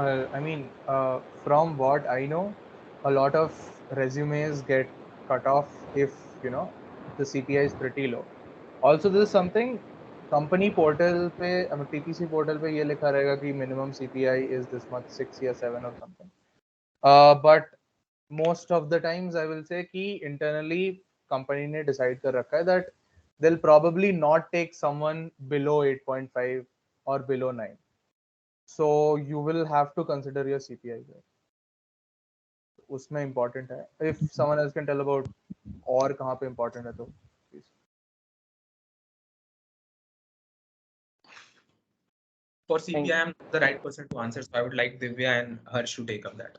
I mean, from what I know, a lot of resumes get cut off if the CPI is pretty low. Also, this is something company portal पे PPC portal पे ये लिखा रहेगा कि minimum CPI is this much, 6 or 7 or something. But most of the times I will say कि internally company ने decide कर रखा है that they'll probably not take someone below 8.5 or below 9. So you will have to consider your CPI there. उसमें important है. If someone else can tell about और कहाँ पे important है तो please. For CPI, I am the right person to answer, so I would like Dhivyaa and Harsh to take up that.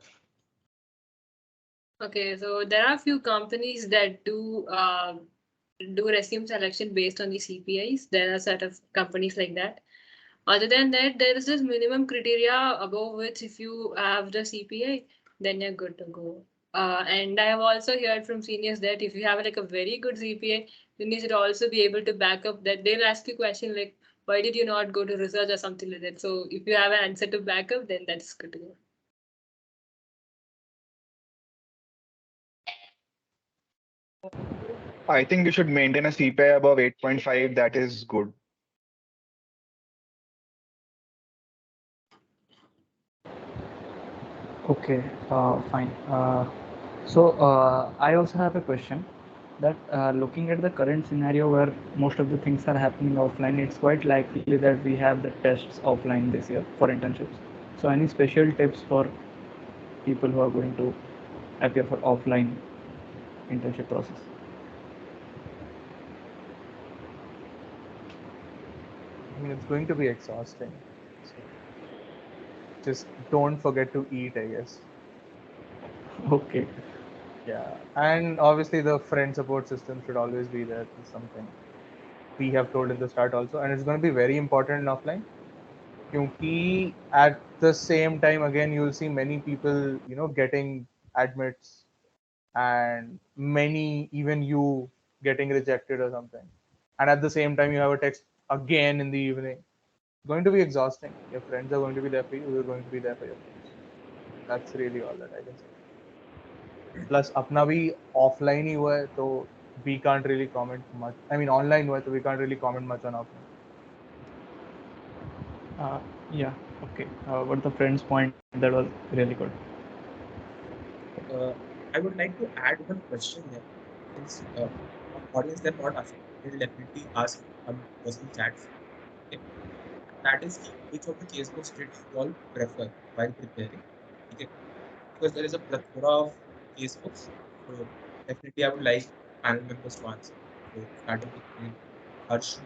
Okay, so there are a few companies that do resume selection based on the CPIs. There are set of companies like that. Other than that, there is this minimum criteria above which if you have the CPI, then you're good to go. And I have also heard from seniors that if you have like a very good CPA, then you should also be able to back up that. They'll ask you a question like, why did you not go to research or something like that? So if you have an answer to back up, then that's good to go. I think you should maintain a CPI above 8.5. That is good. Okay, fine. So I also have a question that looking at the current scenario where most of the things are happening offline, it's quite likely that we have the tests offline this year for internships. So any special tips for people who are going to appear for offline internship process? I mean, it's going to be exhausting. So just don't forget to eat, I guess. Okay. Yeah, and obviously the friend support system should always be there. It's something we have told at the start also, and it's going to be very important in offline. Because at the same time, again, you'll see many people, getting admits, and many, even you, getting rejected or something. And at the same time, you have a text again in the evening. It's going to be exhausting. Your friends are going to be there for you. You're going to be there for your friends. That's really all that I can say. Plus, अपना भी offline ही हुआ है, तो we can't really comment much. I mean, online हुआ है, तो we can't really comment much on offline. Yeah, okay. But the friend's point, that was really good. I would like to add one question here. Since audience they're not asking, they'll definitely ask on personal chats. Okay. That is, which of the casebooks did you all prefer while preparing? Okay. Because there is a plethora of casebooks, so definitely I would like panel members to answer. So starting with Harsh.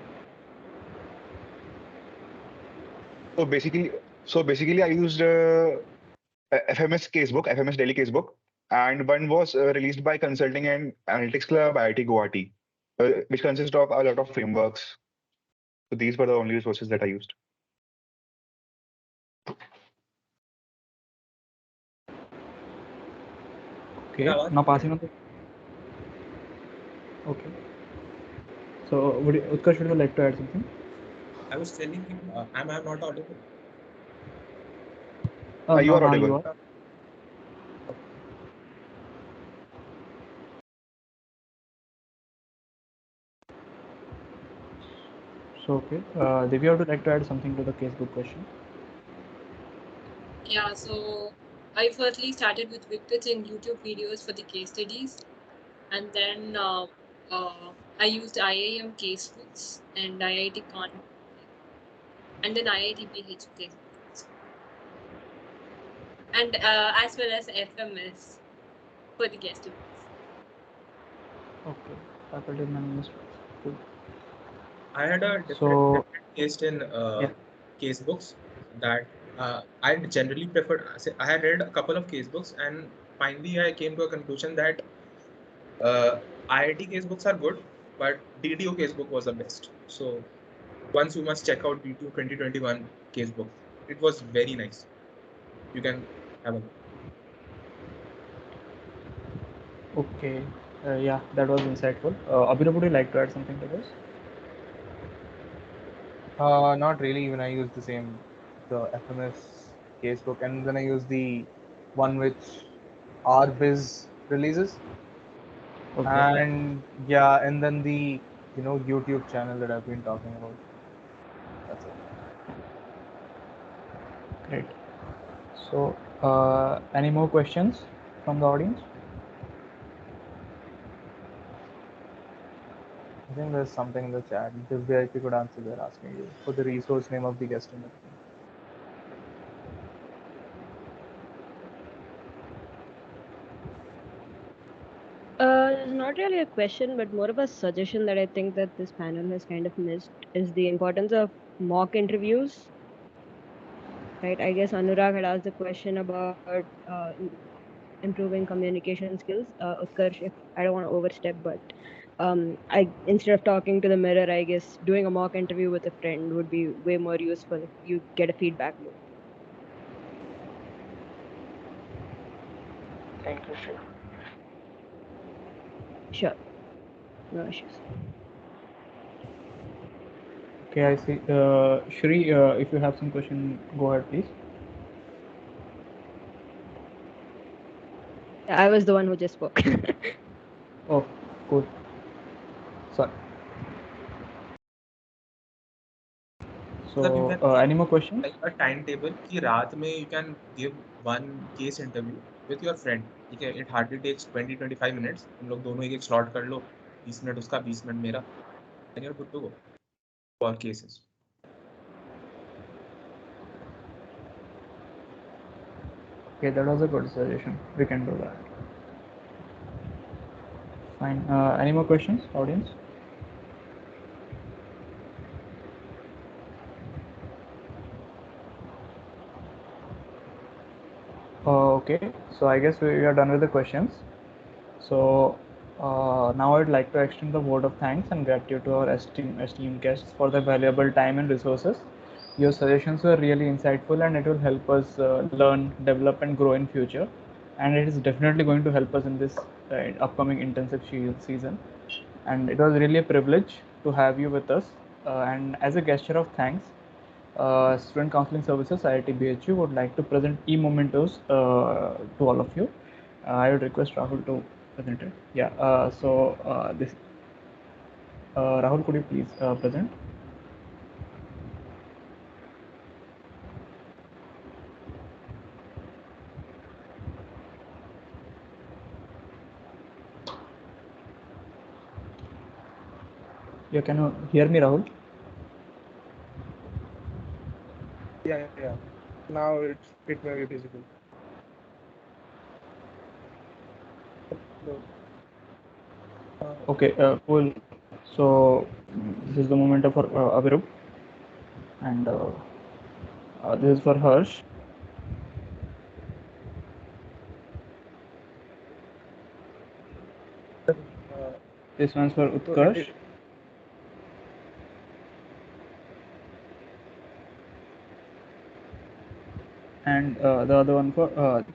So basically, I used FMS casebook, FMS Daily casebook, and one was released by Consulting and Analytics Club, IIT Guwahati, which consists of a lot of frameworks. So these were the only resources that I used. Okay, Yeah, now passing on the. Okay. So, Utkarsh, would you like to add something? I was telling him, am I not audible? You No, are now you audible. are. So, okay. Divya, would you like to add something to the casebook question? Yeah, so I firstly started with watching YouTube videos for the case studies, and then I used IIM casebooks and IIT Quant, and then IIT BH casebooks, and as well as FMS for the case studies. Okay. Faculty management. Cool. I had a different So, taste in yeah. case books that I generally preferred. I had read a couple of case books, and finally I came to a conclusion that IIT case books are good, but DDO case book was the best. So once you must check out DDO 2021 case book. It was very nice. You can have a look. Okay. Yeah, that was insightful. Abhirup, would you like to add something to this? Not really. Even I use the same, the FMS casebook, and then I use the one which RBiz releases, Okay. and yeah, and then the YouTube channel that I've been talking about. That's it. Great. So, any more questions from the audience? I think there's something in the chat. Dhivyaa, if you could answer, they're asking you for the resource name of the guest and everything. Not really a question, but more of a suggestion that I think that this panel has kind of missed is the importance of mock interviews. Right? I guess Anurag had asked the question about improving communication skills. Utkarsh, if I don't want to overstep, but I instead of talking to the mirror, I guess doing a mock interview with a friend would be way more useful if you get a feedback loop. Thank you, Sri. Sure, no issues. Okay, I see. Shri, if you have some question, go ahead, please. Yeah, I was the one who just spoke. Oh, cool. Sorry. Sir, you So, can any more questions? like a timetable कि रात में you can give one case interview with your friend. ठीक है, it hardly takes 20-25 minutes. तुम लोग दोनों एक slot कर लो, 20 मिनट उसका, 20 मिनट मेरा, then you're good to go for cases. Okay, that was a good suggestion. We can do that. Fine. Any more questions, audience? Okay, so I guess we are done with the questions. So now I'd like to extend the word of thanks and gratitude to our esteemed guests for their valuable time and resources. Your suggestions were really insightful and it will help us learn, develop and grow in future. And it is definitely going to help us in this upcoming intensive season. And it was really a privilege to have you with us. And as a gesture of thanks, Student Counseling Services IIT BHU would like to present e-mementos to all of you. I would request Rahul to present it. Yeah. This Rahul, could you please present? Yeah. Can you hear me, Rahul? Yeah. Now it may be visible. Hello. Okay. Cool. So this is the moment for Abhirup, and this is for Harsh. This one's for So Utkarsh. And the other one for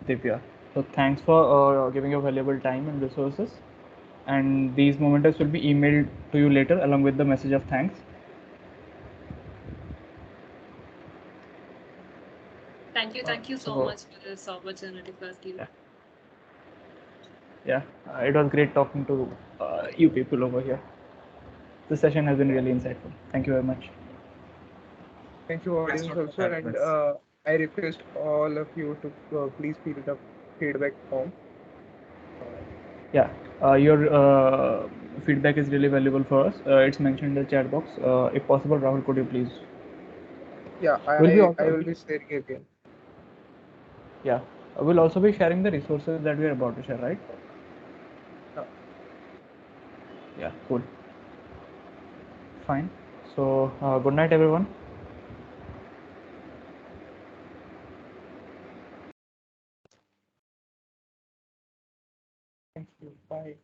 Dhivyaa. So thanks for giving your valuable time and resources. And these mementos will be emailed to you later along with the message of thanks. Thank you so much for this opportunity, firstly. Yeah, it was great talking to you people over here. The session has been really insightful. Thank you very much. Thank you, audience, also. And I request all of you to please fill the feedback form. Yeah, your feedback is really valuable for us. It's mentioned in the chat box. If possible, Rahul, could you please? Yeah, I will be sharing again. Yeah, we'll also be sharing the resources that we are about to share, right? Yeah, cool. Fine. So, good night, everyone. Thank you. Bye.